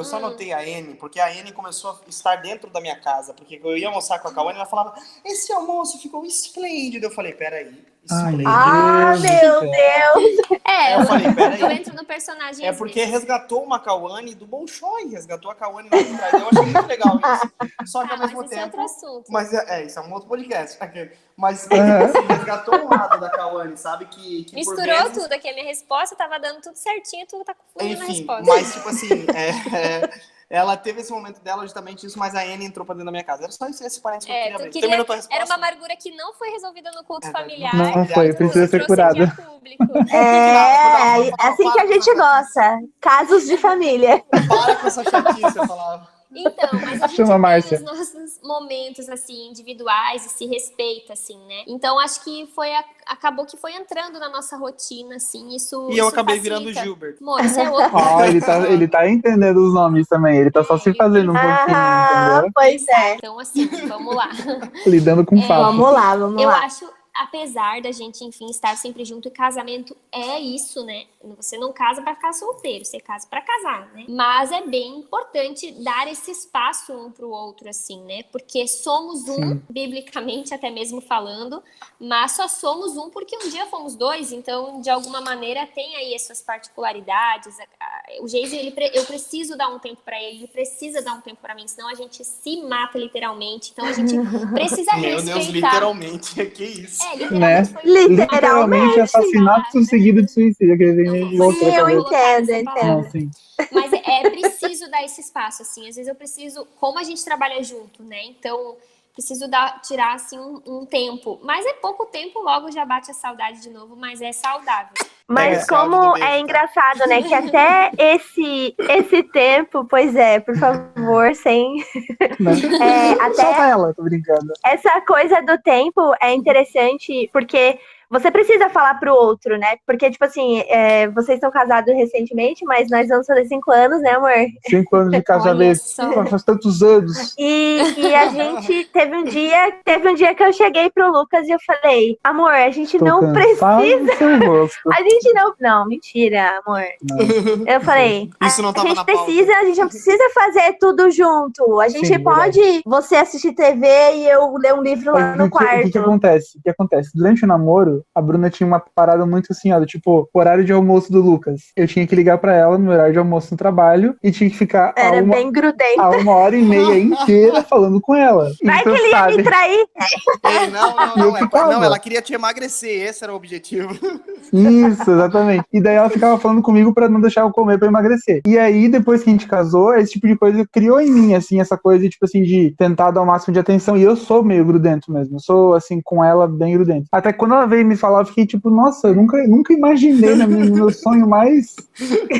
só notei a Anne, porque a Anne começou a estar dentro da minha casa, porque eu ia almoçar com a Cauane e ela falava, esse almoço ficou esplêndido. Eu falei, peraí, esplêndido. Ah, meu Deus! É, Eu falei, peraí. eu entro no personagem É às porque vezes. resgatou uma Cauane do Bolshoi, resgatou a Cauane lá de trás. Eu achei muito legal isso. Só que ao Mas mesmo esse é outro tempo... assunto. Mas isso é um outro podcast. Mas assim, resgatou um lado da Cauane, sabe? Que por Misturou vezes... tudo aqui, a minha resposta tava dando tudo certinho, tu tá confundindo a Enfim, resposta. mas tipo assim, ela teve esse momento dela justamente isso, mas a Anne entrou pra dentro da minha casa. Era só esse parênteses que eu queria abrir. Terminou tua resposta? Era uma amargura que não foi resolvida no culto familiar. Não foi, tu precisa ser trouxe aqui a curada. público. É assim que a gente gosta. Casos de família. Para com essa chatice, eu falava. Então, mas a gente Chama a Márcia. tem os nossos momentos, assim, individuais e se respeita, assim, né? Então, acho que acabou que foi entrando na nossa rotina, assim, isso E eu isso acabei facilita. virando Gilbert. Amor, isso é outro. Ó, ele tá entendendo os nomes também, ele tá só se fazendo um pouquinho, Ah, entendeu? pois é. Então, assim, vamos lá. Lidando com fatos. Vamos lá, vamos Eu lá. acho, apesar da gente, enfim, estar sempre junto, e casamento é isso, né? Você não casa pra ficar solteiro, você casa pra casar, né? Mas é bem importante dar esse espaço um pro outro, assim, né? Porque somos um, biblicamente até mesmo falando, mas só somos um porque um dia fomos dois, então, de alguma maneira, tem aí as suas particularidades. O Geise, eu preciso dar um tempo pra ele precisa dar um tempo pra mim, senão a gente se mata literalmente. Então, a gente precisa Meu respeitar. Deus, literalmente, que isso. Literalmente foi Literalmente assassinato seguido de suicídio, que a gente voltou Sim, eu pra ver. entendo, essa entendo. palavra. Não, sim. Mas é preciso dar esse espaço, assim. Às vezes eu preciso, como a gente trabalha junto, né? Então, preciso tirar, assim, um tempo. Mas é pouco tempo, logo já bate a saudade de novo, mas é saudável. Mas esse áudio do como beijo, é tá? engraçado, né? Que até esse tempo, pois é, por favor, sem. até Solta ela, tô brincando. essa coisa do tempo é interessante porque você precisa falar pro outro, né? Porque, tipo assim, vocês estão casados recentemente, mas nós vamos fazer 5 anos, né, amor? 5 anos de Olha casamento, só. faz tantos anos. E a gente teve um dia que eu cheguei pro Lucas e eu falei, amor, a gente Tô não cansado precisa. do seu rosto. A gente não. Não, mentira, amor. Não. Eu falei, Isso não tava a gente na pauta. a gente não precisa fazer tudo junto. A gente Sim, pode você assistir TV e eu ler um livro lá no O que quarto. acontece? O que acontece? Durante o namoro, trabalho, a Bruna tinha uma parada muito assim, ó, do tipo, horário de almoço do Lucas. Eu tinha que ligar pra ela no horário de almoço no trabalho e tinha que ficar Era bem grudenta. a 1h30 inteira falando com ela. Vai Então, que ele ia me trair. Ei, não, ficava. não, ela queria te emagrecer, esse era o objetivo. Isso, exatamente. E daí ela ficava falando comigo pra não deixar eu comer pra emagrecer. E aí, depois que a gente casou, esse tipo de coisa criou em mim, assim, essa coisa, tipo assim, de tentar dar o máximo de atenção. E eu sou meio grudento mesmo. Eu sou, assim, com ela, bem grudento. Até que quando ela veio me falar, eu fiquei tipo, nossa, eu nunca imaginei no meu sonho mais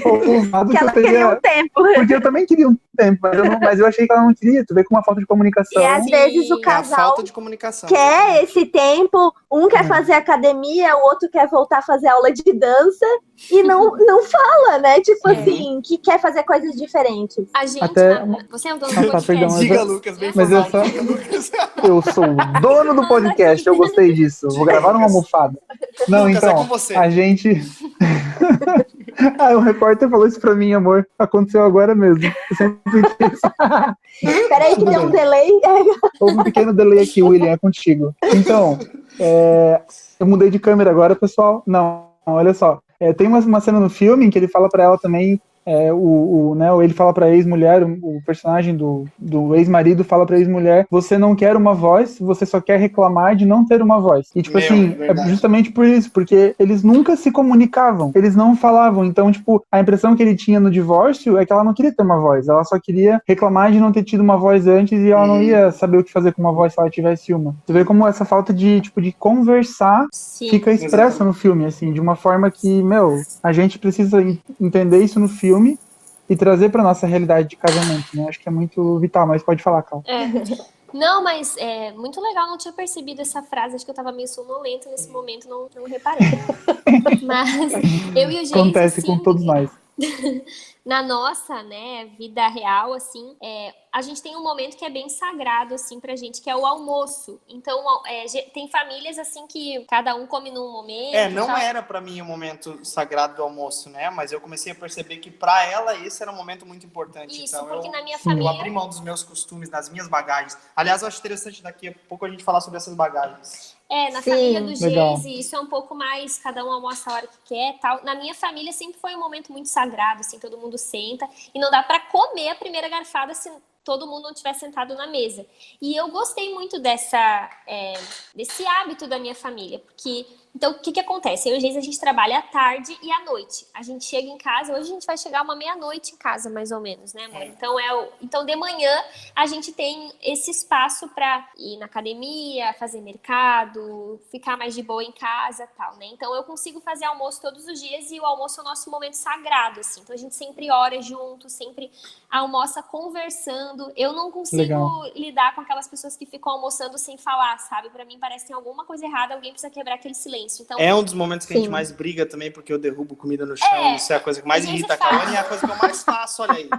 ousado Que ela eu teria... queria um tempo. Porque eu também queria um tempo, mas eu achei que ela não queria. Tu vê com uma falta de comunicação. E às vezes o É a casal falta de comunicação. quer esse tempo, um quer fazer academia, o outro quer voltar a fazer aula de dança e não fala, né? Tipo assim, que quer fazer coisas diferentes. A gente, Até- você é o dono Ah, do tá, podcast. perdão, mas Diga, Lucas, bem Mas eu formal. só- Diga, Lucas. Eu sou o dono do podcast, eu gostei disso. Vou gravar numa almofada. Não, Lucas, então, é com você. a gente... o repórter falou isso pra mim, amor. Aconteceu agora mesmo. Eu sempre quis. Peraí que deu um delay. Houve um pequeno delay aqui, William, é contigo. Então, eu mudei de câmera agora, pessoal. Não, olha só. Tem uma cena no filme em que ele fala pra ela também, ele fala pra ex-mulher, o personagem do ex-marido fala pra ex-mulher, você não quer uma voz, você só quer reclamar de não ter uma voz. E, tipo assim, verdade. é justamente por isso, porque eles nunca se comunicavam, eles não falavam. Então, tipo, a impressão que ele tinha no divórcio é que ela não queria ter uma voz, ela só queria reclamar de não ter tido uma voz antes e ela não ia saber o que fazer com uma voz se ela tivesse uma. Você vê como essa falta de conversar Sim. fica expressa no filme, assim, de uma forma que, a gente precisa entender isso no filme e trazer pra nossa realidade de casamento, né? Acho que é muito vital, mas pode falar, Cal. Não, mas é muito legal, não tinha percebido essa frase, acho que eu tava meio sonolenta nesse momento, não reparei. Mas eu e o Geis, Acontece assim, com todos nós. na nossa, né, vida real, assim, a gente tem um momento que é bem sagrado, assim, pra gente, que é o almoço. Então, tem famílias, assim, que cada um come num momento. Não tal. era pra mim o momento sagrado do almoço, né? Mas eu comecei a perceber que pra ela esse era um momento muito importante. Isso, Então porque na minha eu família... abri mão dos meus costumes, das minhas bagagens. Aliás, eu acho interessante daqui a pouco a gente falar sobre essas bagagens. Na Sim, família do legal. Geise, isso é um pouco mais, cada um almoça a hora que quer, tal. Na minha família sempre foi um momento muito sagrado, assim, todo mundo senta e não dá pra comer a primeira garfada se todo mundo não estiver sentado na mesa. E eu gostei muito desse hábito da minha família, porque... Então, o que acontece? Eu e o Geise, a gente trabalha à tarde e à noite. A gente chega em casa, hoje a gente vai chegar 1h30 em casa, mais ou menos, né, amor? Então, de manhã, a gente tem esse espaço para ir na academia, fazer mercado, ficar mais de boa em casa e tal, né? Então, eu consigo fazer almoço todos os dias e o almoço é o nosso momento sagrado, assim. Então, a gente sempre ora junto, sempre almoça conversando. Eu não consigo lidar com aquelas pessoas que ficam almoçando sem falar, sabe? Para mim, parece que tem alguma coisa errada, alguém precisa quebrar aquele silêncio. Então, é um dos momentos que a gente Sim. mais briga também, porque eu derrubo comida no chão. Isso é a coisa que mais a gente irrita a fala. Cauane e é a coisa que eu mais faço, olha aí.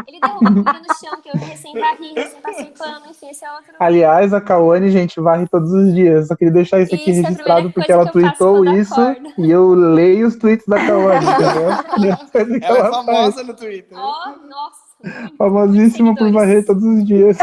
Ele derruba a comida no chão, que eu recém varri, recém passei pano, enfim, esse é outro... Aliás, a Cauane, gente, varre todos os dias. Só queria deixar isso aqui Isso, é a registrado primeira porque coisa ela que eu faço tweetou quando isso acordo. e eu leio os tweets da Cauane, entendeu? A primeira coisa que Ela é faz. famosa no Twitter. Ó, nossa. Famosíssima por varrer todos os dias.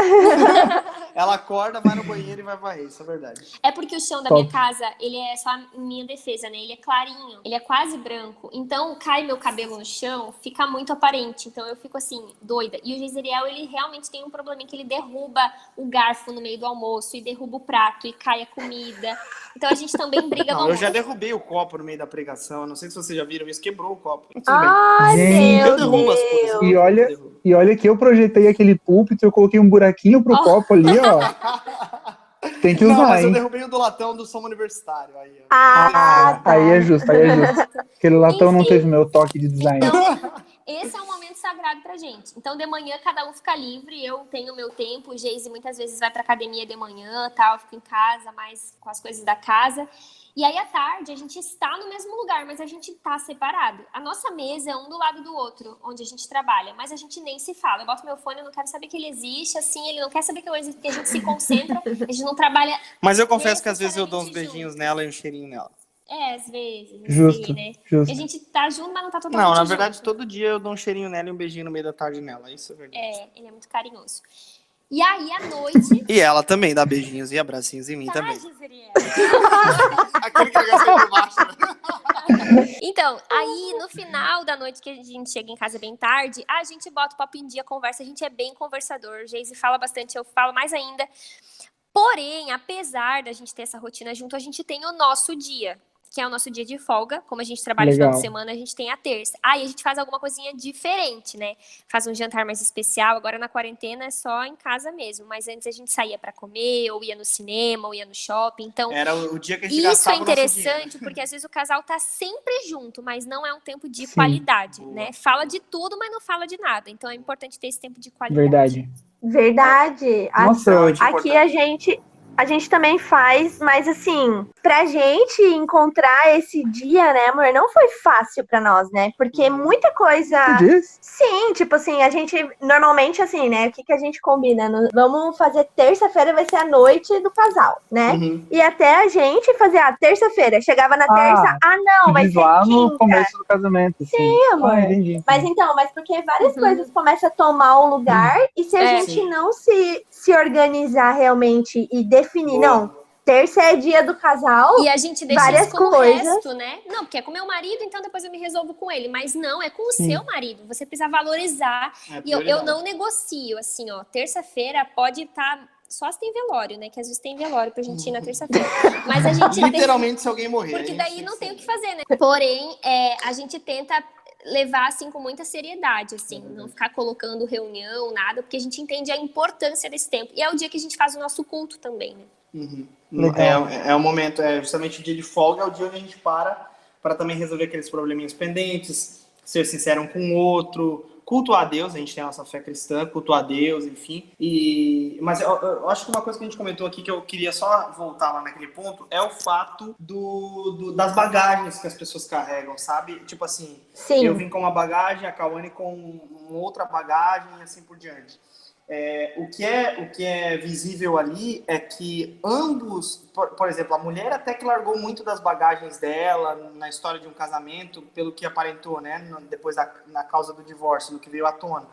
Ela acorda, vai no banheiro e vai varrer, isso é verdade. É porque o chão da Top. minha casa, ele é só em minha defesa, né? Ele é clarinho, ele é quase branco. Então, cai meu cabelo no chão, fica muito aparente. Então, eu fico assim, doida. E o Giseriel, ele realmente tem um probleminha que ele derruba o garfo no meio do almoço e derruba o prato e cai a comida. Então, a gente também briga no Não, eu almoço. já derrubei o copo no meio da pregação. Eu não sei se vocês já viram isso, quebrou o copo. Tudo Ai, Gente, eu meu derrubo as coisas. Deus. E olha que eu projetei aquele púlpito, eu coloquei um buraquinho pro copo ali, ó. Tem que Não, usar, mas eu hein? derrubei o do latão do som universitário. Aí, ó. Ah, tá. Aí é justo, aí é justo. Aquele latão não Enfim. teve meu toque de design. Então, esse é um momento sagrado pra gente. Então, de manhã, cada um fica livre, eu tenho meu tempo, o Geise muitas vezes vai pra academia de manhã, tal, eu fico em casa, mais com as coisas da casa. E aí, à tarde, a gente está no mesmo lugar, mas a gente tá separado. A nossa mesa é um do lado do outro, onde a gente trabalha, mas a gente nem se fala. Eu boto meu fone, eu não quero saber que ele existe, assim, ele não quer saber que a gente se concentra, a gente não trabalha... Mas eu confesso que às vezes eu dou uns beijinhos nela e um cheirinho nela. Às vezes, Justo, assim, né? justo. A gente tá junto, mas não tá totalmente Não, na junto. verdade, todo dia eu dou um cheirinho nela e um beijinho no meio da tarde nela. Isso é verdade. Ele é muito carinhoso. E aí, à noite... E ela também dá beijinhos e abracinhos em mim Tá, também. Gisele? Aquele que negócio de baixo, né? Então, aí no final da noite que a gente chega em casa bem tarde, a gente bota o papo em dia, conversa, a gente é bem conversador. O Geise fala bastante, eu falo mais ainda. Porém, apesar da gente ter essa rotina junto, a gente tem o nosso dia, que é o nosso dia de folga. Como a gente trabalha no final de semana, a gente tem a terça. Aí a gente faz alguma coisinha diferente, né? Faz um jantar mais especial. Agora na quarentena é só em casa mesmo. Mas antes a gente saía pra comer, ou ia no cinema, ou ia no shopping. Então, Era o dia que a gente isso é gastava o nosso interessante, dia. porque às vezes o casal tá sempre junto, mas não é um tempo de qualidade, né? Fala de tudo, mas não fala de nada. Então é importante ter esse tempo de qualidade. Verdade. Nossa, Aqui a gente também faz, mas assim, pra gente encontrar esse dia, né, amor, não foi fácil pra nós, né? Porque muita coisa. Sim, tipo assim, a gente normalmente assim, né? O que a gente combina? Vamos fazer terça-feira, vai ser a noite do casal, né? E até a gente fazer a terça-feira. Chegava na terça, não, vai ser lá quinta. no começo do casamento. Sim, amor. Entendi. Mas porque várias coisas começam a tomar um lugar e se a gente não se organizar realmente e definir, não, terça é dia do casal. E a gente deixa várias isso como coisas. resto, né? Não, porque é com o meu marido, então depois eu me resolvo com ele. Mas não, é com o seu marido. Você precisa valorizar. E eu não negocio, assim, ó. Terça-feira pode estar... Só se tem velório, né? Que às vezes tem velório pra gente ir na terça-feira. Mas a gente literalmente se alguém morrer. Porque daí não tem o que fazer, né? Porém, a gente tenta levar, assim, com muita seriedade, assim. Não ficar colocando reunião, nada. Porque a gente entende a importância desse tempo. E é o dia que a gente faz o nosso culto também, né? É o momento, justamente o dia de folga, é o dia onde a gente para também resolver aqueles probleminhas pendentes, ser sincero um com o outro, cultuar a Deus, a gente tem a nossa fé cristã, cultuar a Deus, enfim. Mas eu acho que uma coisa que a gente comentou aqui, que eu queria só voltar lá naquele ponto, é o fato das bagagens que as pessoas carregam, sabe? Tipo assim, eu vim com uma bagagem, a Cauane com outra bagagem e assim por diante. O que é visível ali é que ambos, por exemplo, a mulher até que largou muito das bagagens dela na história de um casamento, pelo que aparentou, né, depois na causa do divórcio, no que veio à tona.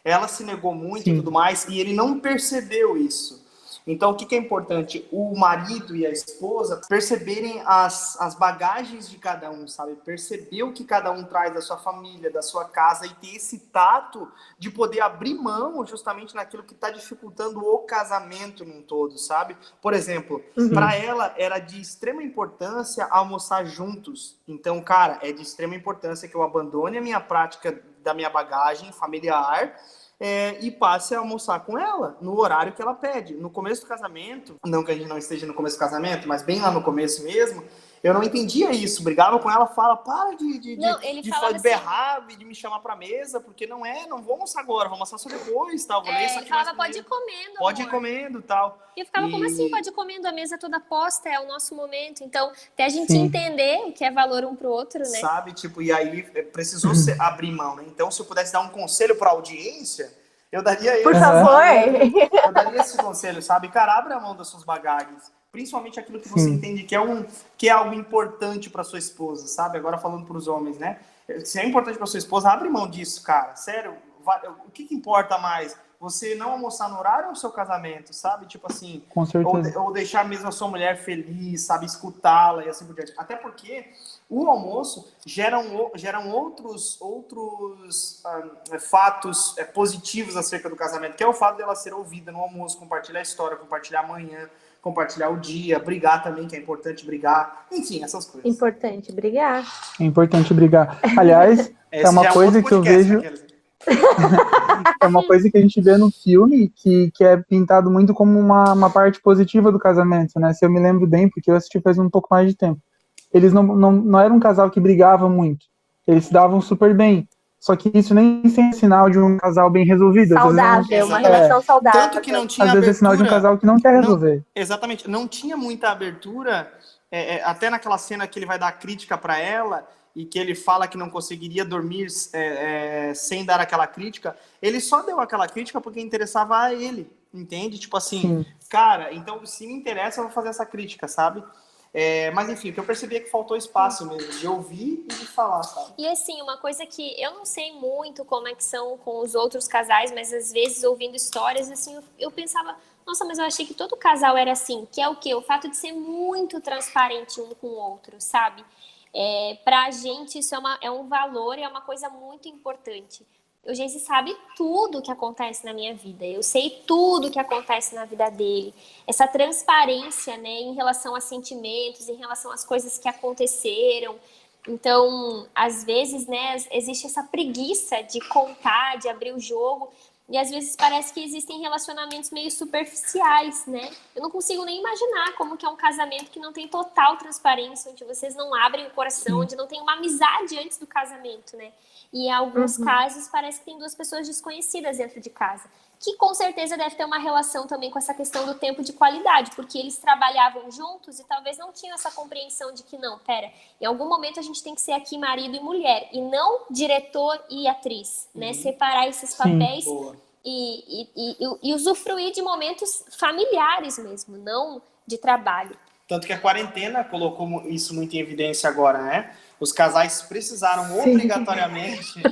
Ela se negou muito e tudo mais, e ele não percebeu isso. Então, o que é importante? O marido e a esposa perceberem as bagagens de cada um, sabe? Perceber o que cada um traz da sua família, da sua casa e ter esse tato de poder abrir mão justamente naquilo que está dificultando o casamento num todo, sabe? Por exemplo, para ela era de extrema importância almoçar juntos. Então, cara, é de extrema importância que eu abandone a minha prática da minha bagagem familiar e passe a almoçar com ela no horário que ela pede. No começo do casamento, não que a gente não esteja no começo do casamento, mas bem lá no começo mesmo, eu não entendia isso. Brigava com ela, para de berrar e de me chamar pra mesa, porque não vou almoçar agora, vou almoçar só depois, tal. Ele falava, pode ir comendo, pode ir comendo, tal. E eu ficava, como assim, pode ir comendo? A mesa toda posta, é o nosso momento. Então, até a gente entender o que é valor um pro outro, né? Sabe, tipo, e aí precisou abrir mão, né? Então, se eu pudesse dar um conselho pra audiência, eu daria Por favor. Eu daria esse conselho, sabe? Cara, abre a mão das suas bagagens. Principalmente aquilo que você entende que é algo importante para sua esposa, sabe? Agora falando para os homens, né? Se é importante para sua esposa, abre mão disso, cara. Sério, o que importa mais? Você não almoçar no horário ou o seu casamento, sabe? Tipo assim, com certeza. Ou deixar mesmo a sua mulher feliz, sabe? Escutá-la e assim por diante. Até porque o almoço geram outros fatos positivos acerca do casamento, que é o fato dela ser ouvida no almoço, compartilhar a história, compartilhar amanhã, compartilhar o dia, brigar também, que é importante brigar, enfim, essas coisas. Importante brigar. É importante brigar. Aliás, é uma coisa que eu vejo... É uma coisa que a gente vê no filme que é pintado muito como uma parte positiva do casamento, né? Se eu me lembro bem, porque eu assisti faz um pouco mais de tempo. Eles não eram um casal que brigava muito. Eles se davam super bem. Só que isso nem é sinal de um casal bem resolvido. Saudável, uma relação saudável. Tanto que não tinha às vezes é sinal de um casal que não quer resolver. Exatamente. Não tinha muita abertura, até naquela cena que ele vai dar crítica para ela, e que ele fala que não conseguiria dormir sem dar aquela crítica, ele só deu aquela crítica porque interessava a ele, entende? Tipo assim, cara, então se me interessa eu vou fazer essa crítica, sabe? Mas enfim, o que eu percebi é que faltou espaço mesmo, de ouvir e de falar, sabe? E assim, uma coisa que eu não sei muito como é que são com os outros casais, mas às vezes ouvindo histórias, assim, eu pensava, nossa, mas eu achei que todo casal era assim, que é o quê? O fato de ser muito transparente um com o outro, sabe? Pra gente isso é um valor, é uma coisa muito importante. O Geise sabe tudo que acontece na minha vida, eu sei tudo que acontece na vida dele. Essa transparência, né, em relação a sentimentos, em relação às coisas que aconteceram. Então, às vezes, né, existe essa preguiça de contar, de abrir o jogo, e às vezes parece que existem relacionamentos meio superficiais, né? Eu não consigo nem imaginar como que é um casamento que não tem total transparência, onde vocês não abrem o coração, onde não tem uma amizade antes do casamento, né? E em alguns casos parece que tem duas pessoas desconhecidas dentro de casa, que com certeza deve ter uma relação também com essa questão do tempo de qualidade, porque eles trabalhavam juntos e talvez não tinham essa compreensão de que não, pera, em algum momento a gente tem que ser aqui marido e mulher, e não diretor e atriz, né? Separar esses papéis e usufruir de momentos familiares mesmo, não de trabalho. Tanto que a quarentena colocou isso muito em evidência agora, né? Os casais precisaram obrigatoriamente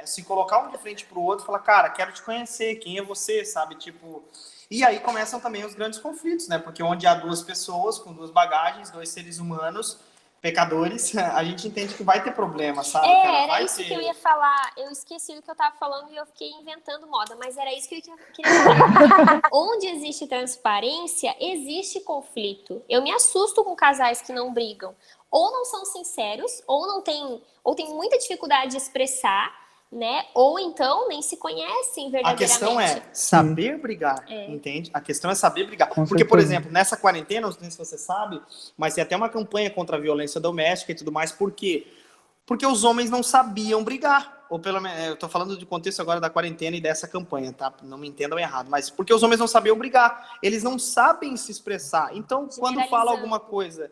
se colocar um de frente pro outro e falar, cara, quero te conhecer, quem é você, sabe? Tipo, e aí começam também os grandes conflitos, né? Porque onde há duas pessoas com duas bagagens, dois seres humanos, pecadores, a gente entende que vai ter problema, sabe? Cara, era isso que eu ia falar. Eu esqueci do que eu tava falando e eu fiquei inventando moda, mas era isso que eu queria falar. Onde existe transparência, existe conflito. Eu me assusto com casais que não brigam. Ou não são sinceros, ou tem muita dificuldade de expressar, né? Ou então nem se conhecem verdadeiramente. A questão é saber brigar, entende? A questão é saber brigar. Porque, por exemplo, nessa quarentena, não sei se você sabe, mas tem até uma campanha contra a violência doméstica e tudo mais. Por quê? Porque os homens não sabiam brigar. Ou pelo menos, eu tô falando do contexto agora da quarentena e dessa campanha, tá? Não me entendam errado. Mas porque os homens não sabiam brigar. Eles não sabem se expressar. Então, quando fala alguma coisa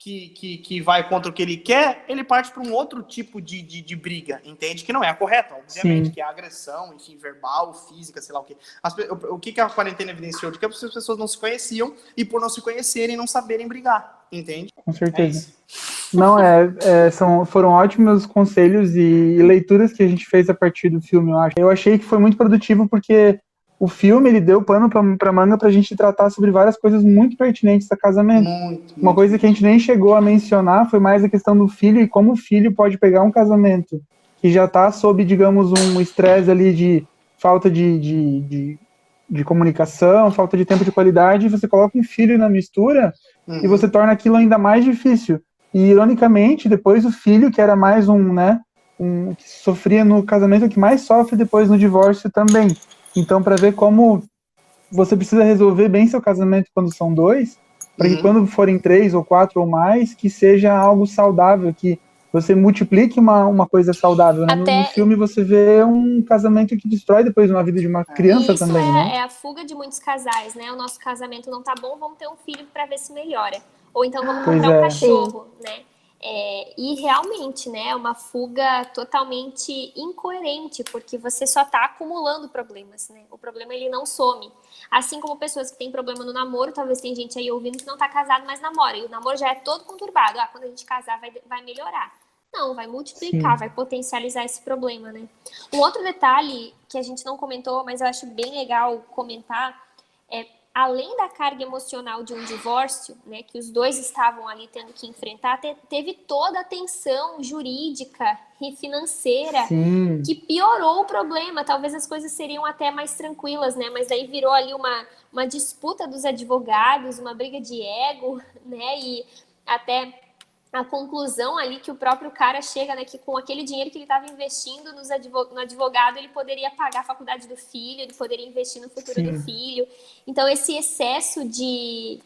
que vai contra o que ele quer, ele parte para um outro tipo de briga, entende? Que não é a correta, obviamente, que é a agressão, enfim, verbal, física, sei lá o quê. O que a quarentena evidenciou? De que as pessoas não se conheciam e por não se conhecerem, não saberem brigar, entende? Com certeza. Não, foram ótimos conselhos e leituras que a gente fez a partir do filme, eu acho. Eu achei que foi muito produtivo porque o filme, ele deu pano pra manga pra gente tratar sobre várias coisas muito pertinentes a casamento. Uma coisa que a gente nem chegou a mencionar foi mais a questão do filho e como o filho pode pegar um casamento que já tá sob, digamos, um estresse ali de falta de comunicação, falta de tempo de qualidade, e você coloca um filho na mistura e você torna aquilo ainda mais difícil. E, ironicamente, depois o filho, que era mais que sofria no casamento, que mais sofre depois no divórcio também. Então, para ver como você precisa resolver bem seu casamento quando são dois, para que quando forem 3 ou 4 ou mais, que seja algo saudável, que você multiplique uma coisa saudável. Né? No filme você vê um casamento que destrói depois uma vida de uma criança isso também. Né? É a fuga de muitos casais, né? O nosso casamento não tá bom, vamos ter um filho para ver se melhora. Ou então vamos comprar um cachorro, né? E realmente, né, é uma fuga totalmente incoerente, porque você só tá acumulando problemas, né? O problema, ele não some. Assim como pessoas que têm problema no namoro, talvez tem gente aí ouvindo que não tá casado, mas namora, e o namoro já é todo conturbado. Quando a gente casar vai melhorar. Não, vai multiplicar, vai potencializar esse problema, né? Um outro detalhe que a gente não comentou, mas eu acho bem legal comentar, além da carga emocional de um divórcio, né, que os dois estavam ali tendo que enfrentar, teve toda a tensão jurídica e financeira que piorou o problema. Talvez as coisas seriam até mais tranquilas, né? Mas aí virou ali uma disputa dos advogados, uma briga de ego, né? E até a conclusão ali que o próprio cara chega, né, que com aquele dinheiro que ele estava investindo no advogado, ele poderia pagar a faculdade do filho, ele poderia investir no futuro do filho. Então, esse excesso de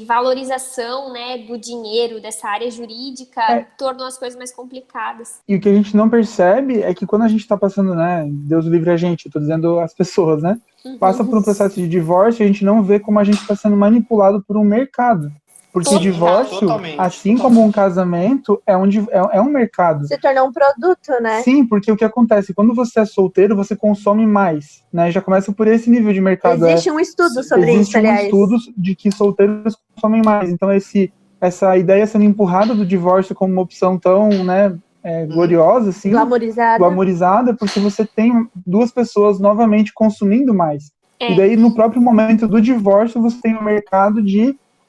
valorização, né, do dinheiro, dessa área jurídica, tornou as coisas mais complicadas. E o que a gente não percebe é que quando a gente está passando, né, Deus livre a gente, eu tô dizendo as pessoas, né, passa por um processo de divórcio, a gente não vê como a gente está sendo manipulado por um mercado. Porque Total, divórcio, totalmente. assim como um casamento, é um mercado. Se tornou um produto, né? Sim, porque o que acontece? Quando você é solteiro, você consome mais, né? Já começa por esse nível de mercado. Existe um estudo sobre Existe isso, aliás. estudos de que solteiros consomem mais. Então, essa ideia sendo empurrada do divórcio como uma opção tão, né, gloriosa, assim, glamorizada, porque você tem duas pessoas novamente consumindo mais. E daí, no próprio momento do divórcio, você tem um mercado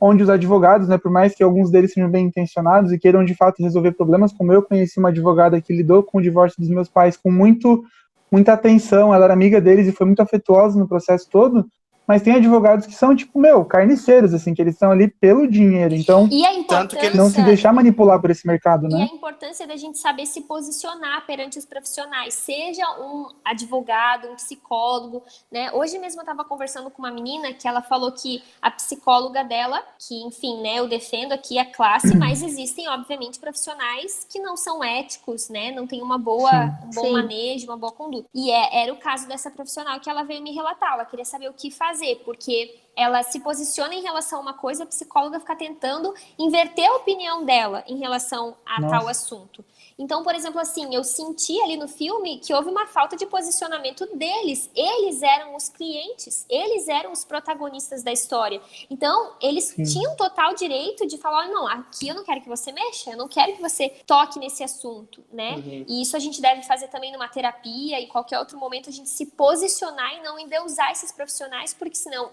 onde os advogados, né, por mais que alguns deles sejam bem intencionados e queiram de fato resolver problemas, como eu conheci uma advogada que lidou com o divórcio dos meus pais com muita atenção, ela era amiga deles e foi muito afetuosa no processo todo, mas tem advogados que são, tipo, carniceiros, assim, que eles estão ali pelo dinheiro, então E a importância, não se deixar manipular por esse mercado, e a né? importância da gente saber se posicionar perante os profissionais, seja um advogado, um psicólogo, né? Hoje mesmo eu estava conversando com uma menina que ela falou que a psicóloga dela, que enfim, né, eu defendo aqui a classe, mas existem, obviamente, profissionais que não são éticos, né? Não tem um bom manejo, uma boa conduta. E era o caso dessa profissional que ela veio me relatar, ela queria saber o que fazer, porque ela se posiciona em relação a uma coisa, a psicóloga fica tentando inverter a opinião dela em relação a tal assunto. Então, por exemplo, assim, eu senti ali no filme que houve uma falta de posicionamento deles. Eles eram os clientes, eles eram os protagonistas da história. Então, eles tinham total direito de falar, não, aqui eu não quero que você mexa, eu não quero que você toque nesse assunto, né? E isso a gente deve fazer também numa terapia e qualquer outro momento a gente se posicionar e não endeusar esses profissionais, porque senão,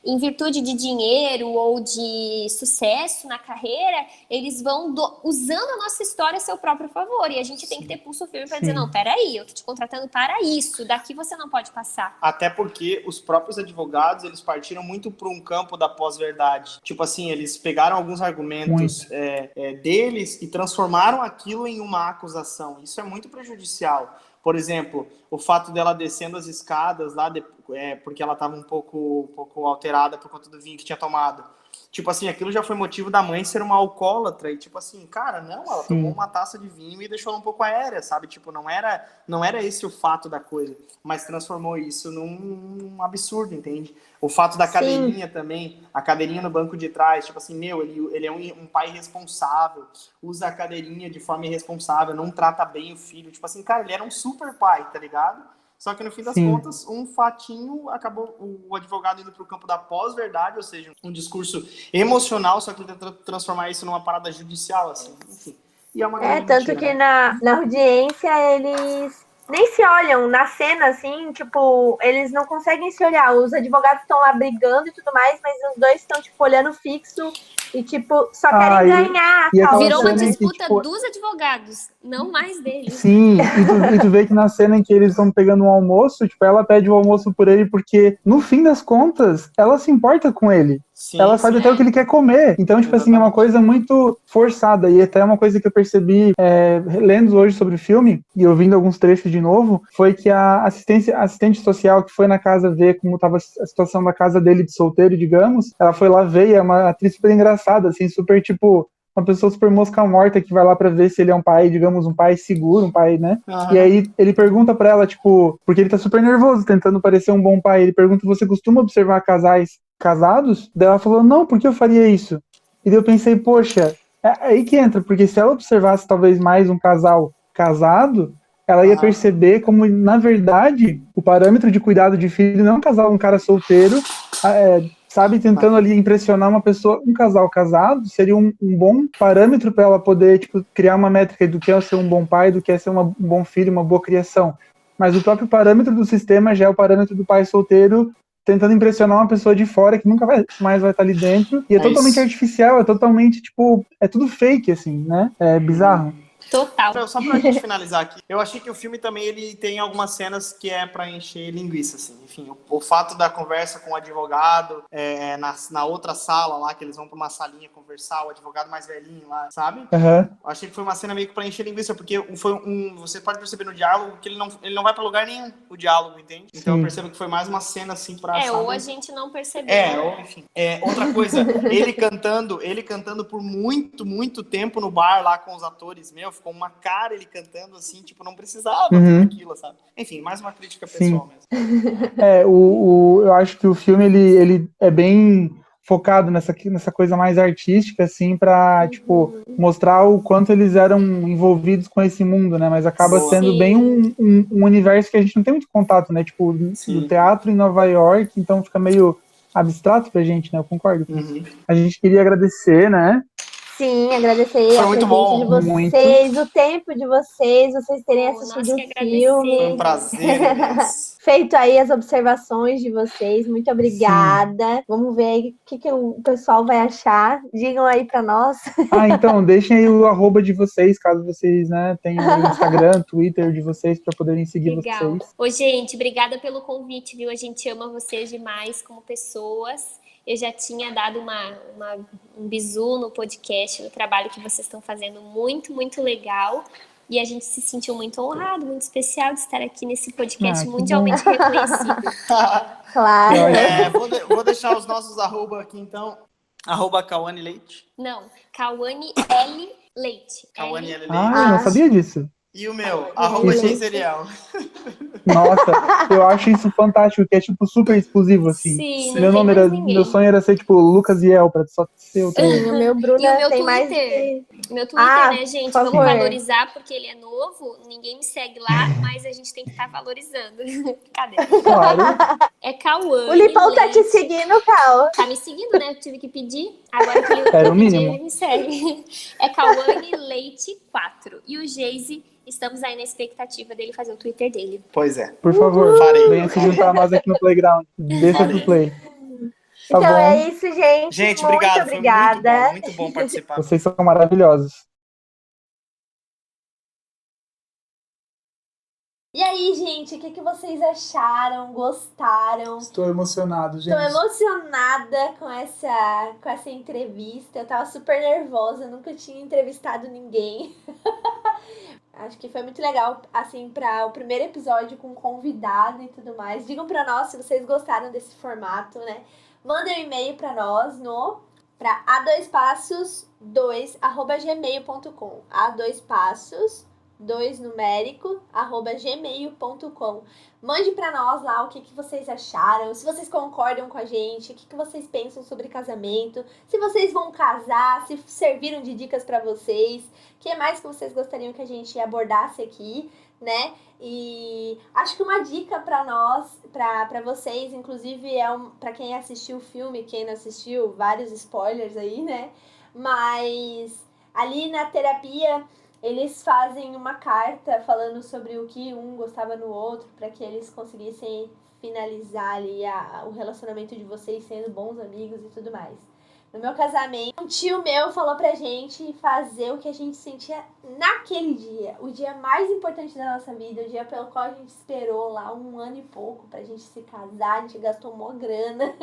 em virtude de dinheiro ou de sucesso na carreira, eles vão usando a nossa história a seu próprio favor. E a gente tem que ter pulso firme para dizer, não, peraí, eu tô te contratando para isso, daqui você não pode passar. Até porque os próprios advogados, eles partiram muito para um campo da pós-verdade. Tipo assim, eles pegaram alguns argumentos deles e transformaram aquilo em uma acusação. Isso é muito prejudicial. Por exemplo, o fato dela descendo as escadas lá, porque ela estava um pouco alterada por conta do vinho que tinha tomado. Tipo assim, aquilo já foi motivo da mãe ser uma alcoólatra. E tipo assim, cara, não, ela tomou uma taça de vinho e deixou ela um pouco aérea, sabe? Tipo, não era esse o fato da coisa, mas transformou isso num absurdo, entende? O fato da cadeirinha também, a cadeirinha no banco de trás, tipo assim, ele é um pai irresponsável, usa a cadeirinha de forma irresponsável, não trata bem o filho. Tipo assim, cara, ele era um super pai, tá ligado? Só que no fim das contas, um fatinho acabou o advogado indo para o campo da pós-verdade, ou seja, um discurso emocional, só que tenta transformar isso numa parada judicial, assim, enfim. E é uma grande tanto mentira, que né? na audiência eles nem se olham na cena, assim, tipo, eles não conseguem se olhar. Os advogados estão lá brigando e tudo mais, mas os dois estão, tipo, olhando fixo e, tipo, só querem ganhar. Virou uma disputa dos advogados, não mais deles. Sim, e tu vê que na cena em que eles estão pegando um almoço, tipo, ela pede o almoço por ele porque, no fim das contas, ela se importa com ele. Ela faz até o que ele quer comer. Então, tipo assim, é uma coisa muito forçada. E até uma coisa que eu percebi lendo hoje sobre o filme, e ouvindo alguns trechos de novo, foi que a assistente social que foi na casa ver como estava a situação da casa dele de solteiro, digamos, ela foi lá ver e é uma atriz super engraçada, assim, super, tipo, uma pessoa super mosca morta que vai lá pra ver se ele é um pai, digamos, um pai seguro, um pai, né? E aí ele pergunta pra ela, tipo, porque ele tá super nervoso, tentando parecer um bom pai, ele pergunta, você costuma observar casais casados? Daí ela falou, não, por que eu faria isso? E daí eu pensei, poxa, é aí que entra, porque se ela observasse talvez mais um casal casado, ela ia perceber como, na verdade, o parâmetro de cuidado de filho não é um cara solteiro, sabe, tentando ali impressionar uma pessoa, um casal casado, seria um bom parâmetro para ela poder, tipo, criar uma métrica do que é ser um bom pai, do que é ser um bom filho, uma boa criação. Mas o próprio parâmetro do sistema já é o parâmetro do pai solteiro tentando impressionar uma pessoa de fora que nunca mais vai estar ali dentro, e é totalmente artificial, é totalmente, tipo, é tudo fake, assim, né? É bizarro. Total. Só pra gente finalizar aqui, eu achei que o filme também ele tem algumas cenas que é pra encher linguiça, assim. Enfim, o fato da conversa com o advogado na outra sala lá, que eles vão pra uma salinha conversar, o advogado mais velhinho lá, sabe? Eu achei que foi uma cena meio que pra encher linguiça, porque você pode perceber no diálogo que ele não vai pra lugar nenhum, o diálogo, entende? Então eu percebo que foi mais uma cena, assim, pra... ou a gente não percebeu. Ou enfim. Outra coisa, ele cantando por muito, muito tempo no bar lá com os atores, ficou uma cara ele cantando assim, tipo, não precisava tudo aquilo, sabe? Enfim, mais uma crítica pessoal mesmo. Eu acho que o filme, ele é bem focado nessa coisa mais artística, assim, pra, tipo, mostrar o quanto eles eram envolvidos com esse mundo, né? Mas acaba Boa. sendo bem um universo que a gente não tem muito contato, né? Tipo, Sim. do teatro em Nova York, então fica meio abstrato pra gente, né? Eu concordo. A gente queria agradecer, né? Sim, agradecer Foi a muito presença bom. de vocês, o tempo de vocês terem Nós assistido que o filme. Foi um prazer imenso. Feito aí as observações de vocês, muito obrigada. Vamos ver aí o que o pessoal vai achar. Digam aí pra nós. Então, deixem aí o @ de vocês, caso vocês, né, tenham o Instagram, Twitter de vocês, para poderem seguir Legal. vocês. Ô, gente, obrigada pelo convite, viu? A gente ama vocês demais como pessoas. Eu já tinha dado um bisu no podcast, no trabalho que vocês estão fazendo, muito, muito legal. E a gente se sentiu muito honrado, muito especial de estar aqui nesse podcast mundialmente reconhecido. Claro. Vou deixar os nossos @ aqui, então. @Cauane Leite. Não, Cauane L. Leite. Cauane L. Leite. Eu não sabia disso. E o meu, Leite. @Xeriel. Nossa, eu acho isso fantástico, que é tipo super exclusivo, assim. Sim, Meu nome era, meu sonho era ser tipo Lucas Iel, pra só ser o teu. Sim, o meu Bruna E o meu tem Twitter? mais. Meu Twitter, né, gente? por Vamos favor. valorizar, porque ele é novo, ninguém me segue lá, mas a gente tem que estar valorizando. Cadê? Claro. É Cauane. O Lipão tá te Leite. seguindo, Cal. Tá me seguindo, né? Eu tive que pedir. Agora que Era eu o pedi, mínimo. ele me segue. É Cauane Leite 4. E o Geise, estamos aí na expectativa dele fazer o Twitter dele. Pois é. Por favor, Farei. venha se juntar a nós aqui no Playground. Desça pro Play. Tá Então bom. é isso, gente. Gente, muito obrigado. obrigada. Foi muito bom participar. Vocês são maravilhosos. E aí, gente, o que vocês acharam? Gostaram? Estou emocionado, gente. Tô emocionada com essa entrevista. Eu tava super nervosa, nunca tinha entrevistado ninguém. Acho que foi muito legal, assim, para o primeiro episódio com convidado e tudo mais. Digam pra nós se vocês gostaram desse formato, né? Mandem um e-mail pra nós pra a2passos2@gmail.com. a2passos2numérico@gmail.com. Mande pra nós lá o que vocês acharam, se vocês concordam com a gente, o que vocês pensam sobre casamento, se vocês vão casar, se serviram de dicas pra vocês, o que mais que vocês gostariam que a gente abordasse aqui, né? E acho que uma dica pra nós, pra vocês, inclusive pra quem assistiu o filme, quem não assistiu, vários spoilers aí, né? Mas ali na terapia eles fazem uma carta falando sobre o que um gostava no outro, para que eles conseguissem finalizar ali o relacionamento de vocês sendo bons amigos e tudo mais. No meu casamento, um tio meu falou pra gente fazer o que a gente sentia naquele dia. O dia mais importante da nossa vida, o dia pelo qual a gente esperou lá 1 ano e pouco pra gente se casar, a gente gastou mó grana,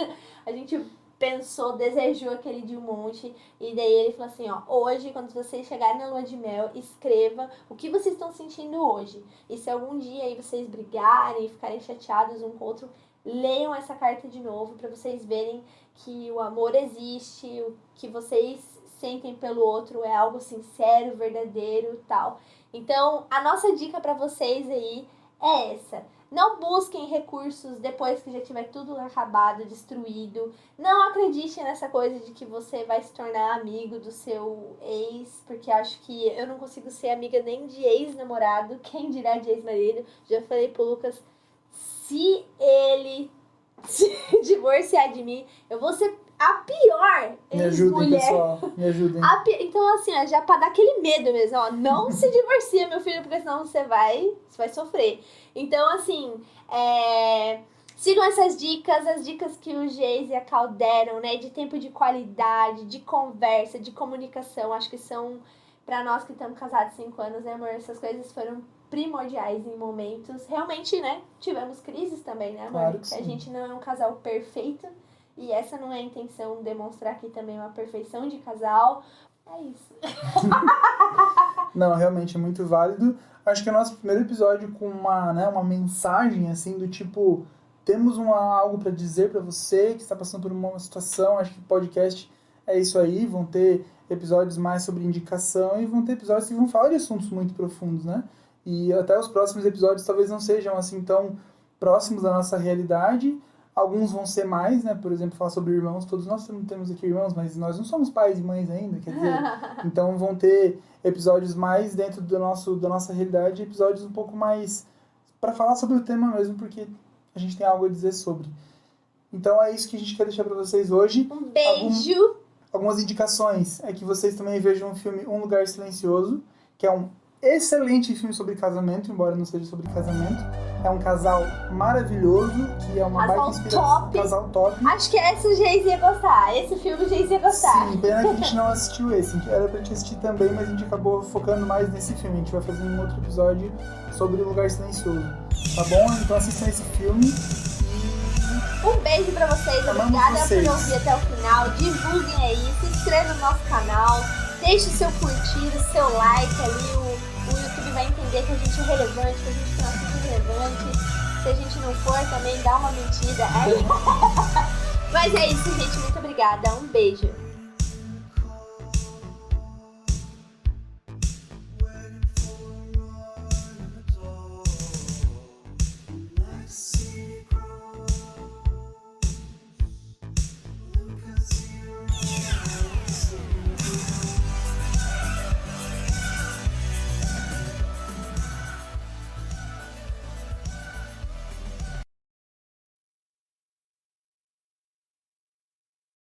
a gente pensou, desejou aquele dia um monte, e daí ele falou assim, ó, hoje, quando vocês chegarem na lua de mel, escreva o que vocês estão sentindo hoje. E se algum dia aí vocês brigarem e ficarem chateados um com o outro, leiam essa carta de novo pra vocês verem que o amor existe, o que vocês sentem pelo outro é algo sincero, verdadeiro e tal. Então, a nossa dica pra vocês aí é essa. Não busquem recursos depois que já tiver tudo acabado, destruído. Não acredite nessa coisa de que você vai se tornar amigo do seu ex, porque acho que eu não consigo ser amiga nem de ex-namorado, quem dirá de ex-marido. Já falei pro Lucas, se ele se divorciar de mim, eu vou ser a pior Me ajudem, ex-mulher. pessoal. Me ajudem. Então, assim, ó, já pra dar aquele medo mesmo, ó, não se divorcia, meu filho, porque senão você vai sofrer. Então, assim, sigam essas dicas, as dicas que o Geise e a Cal deram, né, de tempo de qualidade, de conversa, de comunicação, acho que são, pra nós que estamos casados 5 anos, né, amor, essas coisas foram primordiais em momentos. Realmente, né, tivemos crises também, né, amor? Claro que sim. A gente não é um casal perfeito. E essa não é a intenção, demonstrar aqui também uma perfeição de casal. É isso. Não, realmente é muito válido. Acho que é o nosso primeiro episódio com uma mensagem, assim, do tipo, temos algo para dizer para você que está passando por uma situação. Acho que podcast é isso aí. Vão ter episódios mais sobre indicação e vão ter episódios que vão falar de assuntos muito profundos, né? E até os próximos episódios talvez não sejam, assim, tão próximos da nossa realidade, Alguns vão ser mais, né? Por exemplo, falar sobre irmãos. Todos nós temos aqui irmãos, mas nós não somos pais e mães ainda, quer dizer. Então vão ter episódios mais dentro da nossa realidade, episódios um pouco mais para falar sobre o tema mesmo, porque a gente tem algo a dizer sobre. Então é isso que a gente quer deixar para vocês hoje. Um beijo! Algumas indicações é que vocês também vejam o filme Um Lugar Silencioso, que é um excelente filme sobre casamento, embora não seja sobre casamento. É um casal maravilhoso, que é uma baita inspiração. Top. Casal top. Acho que essa o Geis ia gostar. Esse filme o Geis ia gostar. Sim, pena que a gente não assistiu esse. Era pra gente assistir também, mas a gente acabou focando mais nesse filme. A gente vai fazer um outro episódio sobre O Lugar Silencioso. Tá bom? Então assistam esse filme. Um beijo pra vocês. Obrigada por ouvir até o final. Divulguem aí, se inscrevam no nosso canal. Deixe o seu curtir, o seu like ali. O YouTube vai entender que a gente é relevante, que a gente tem um assunto relevante. Se a gente não for, também dá uma mentira. Mas é isso, gente. Muito obrigada. Um beijo.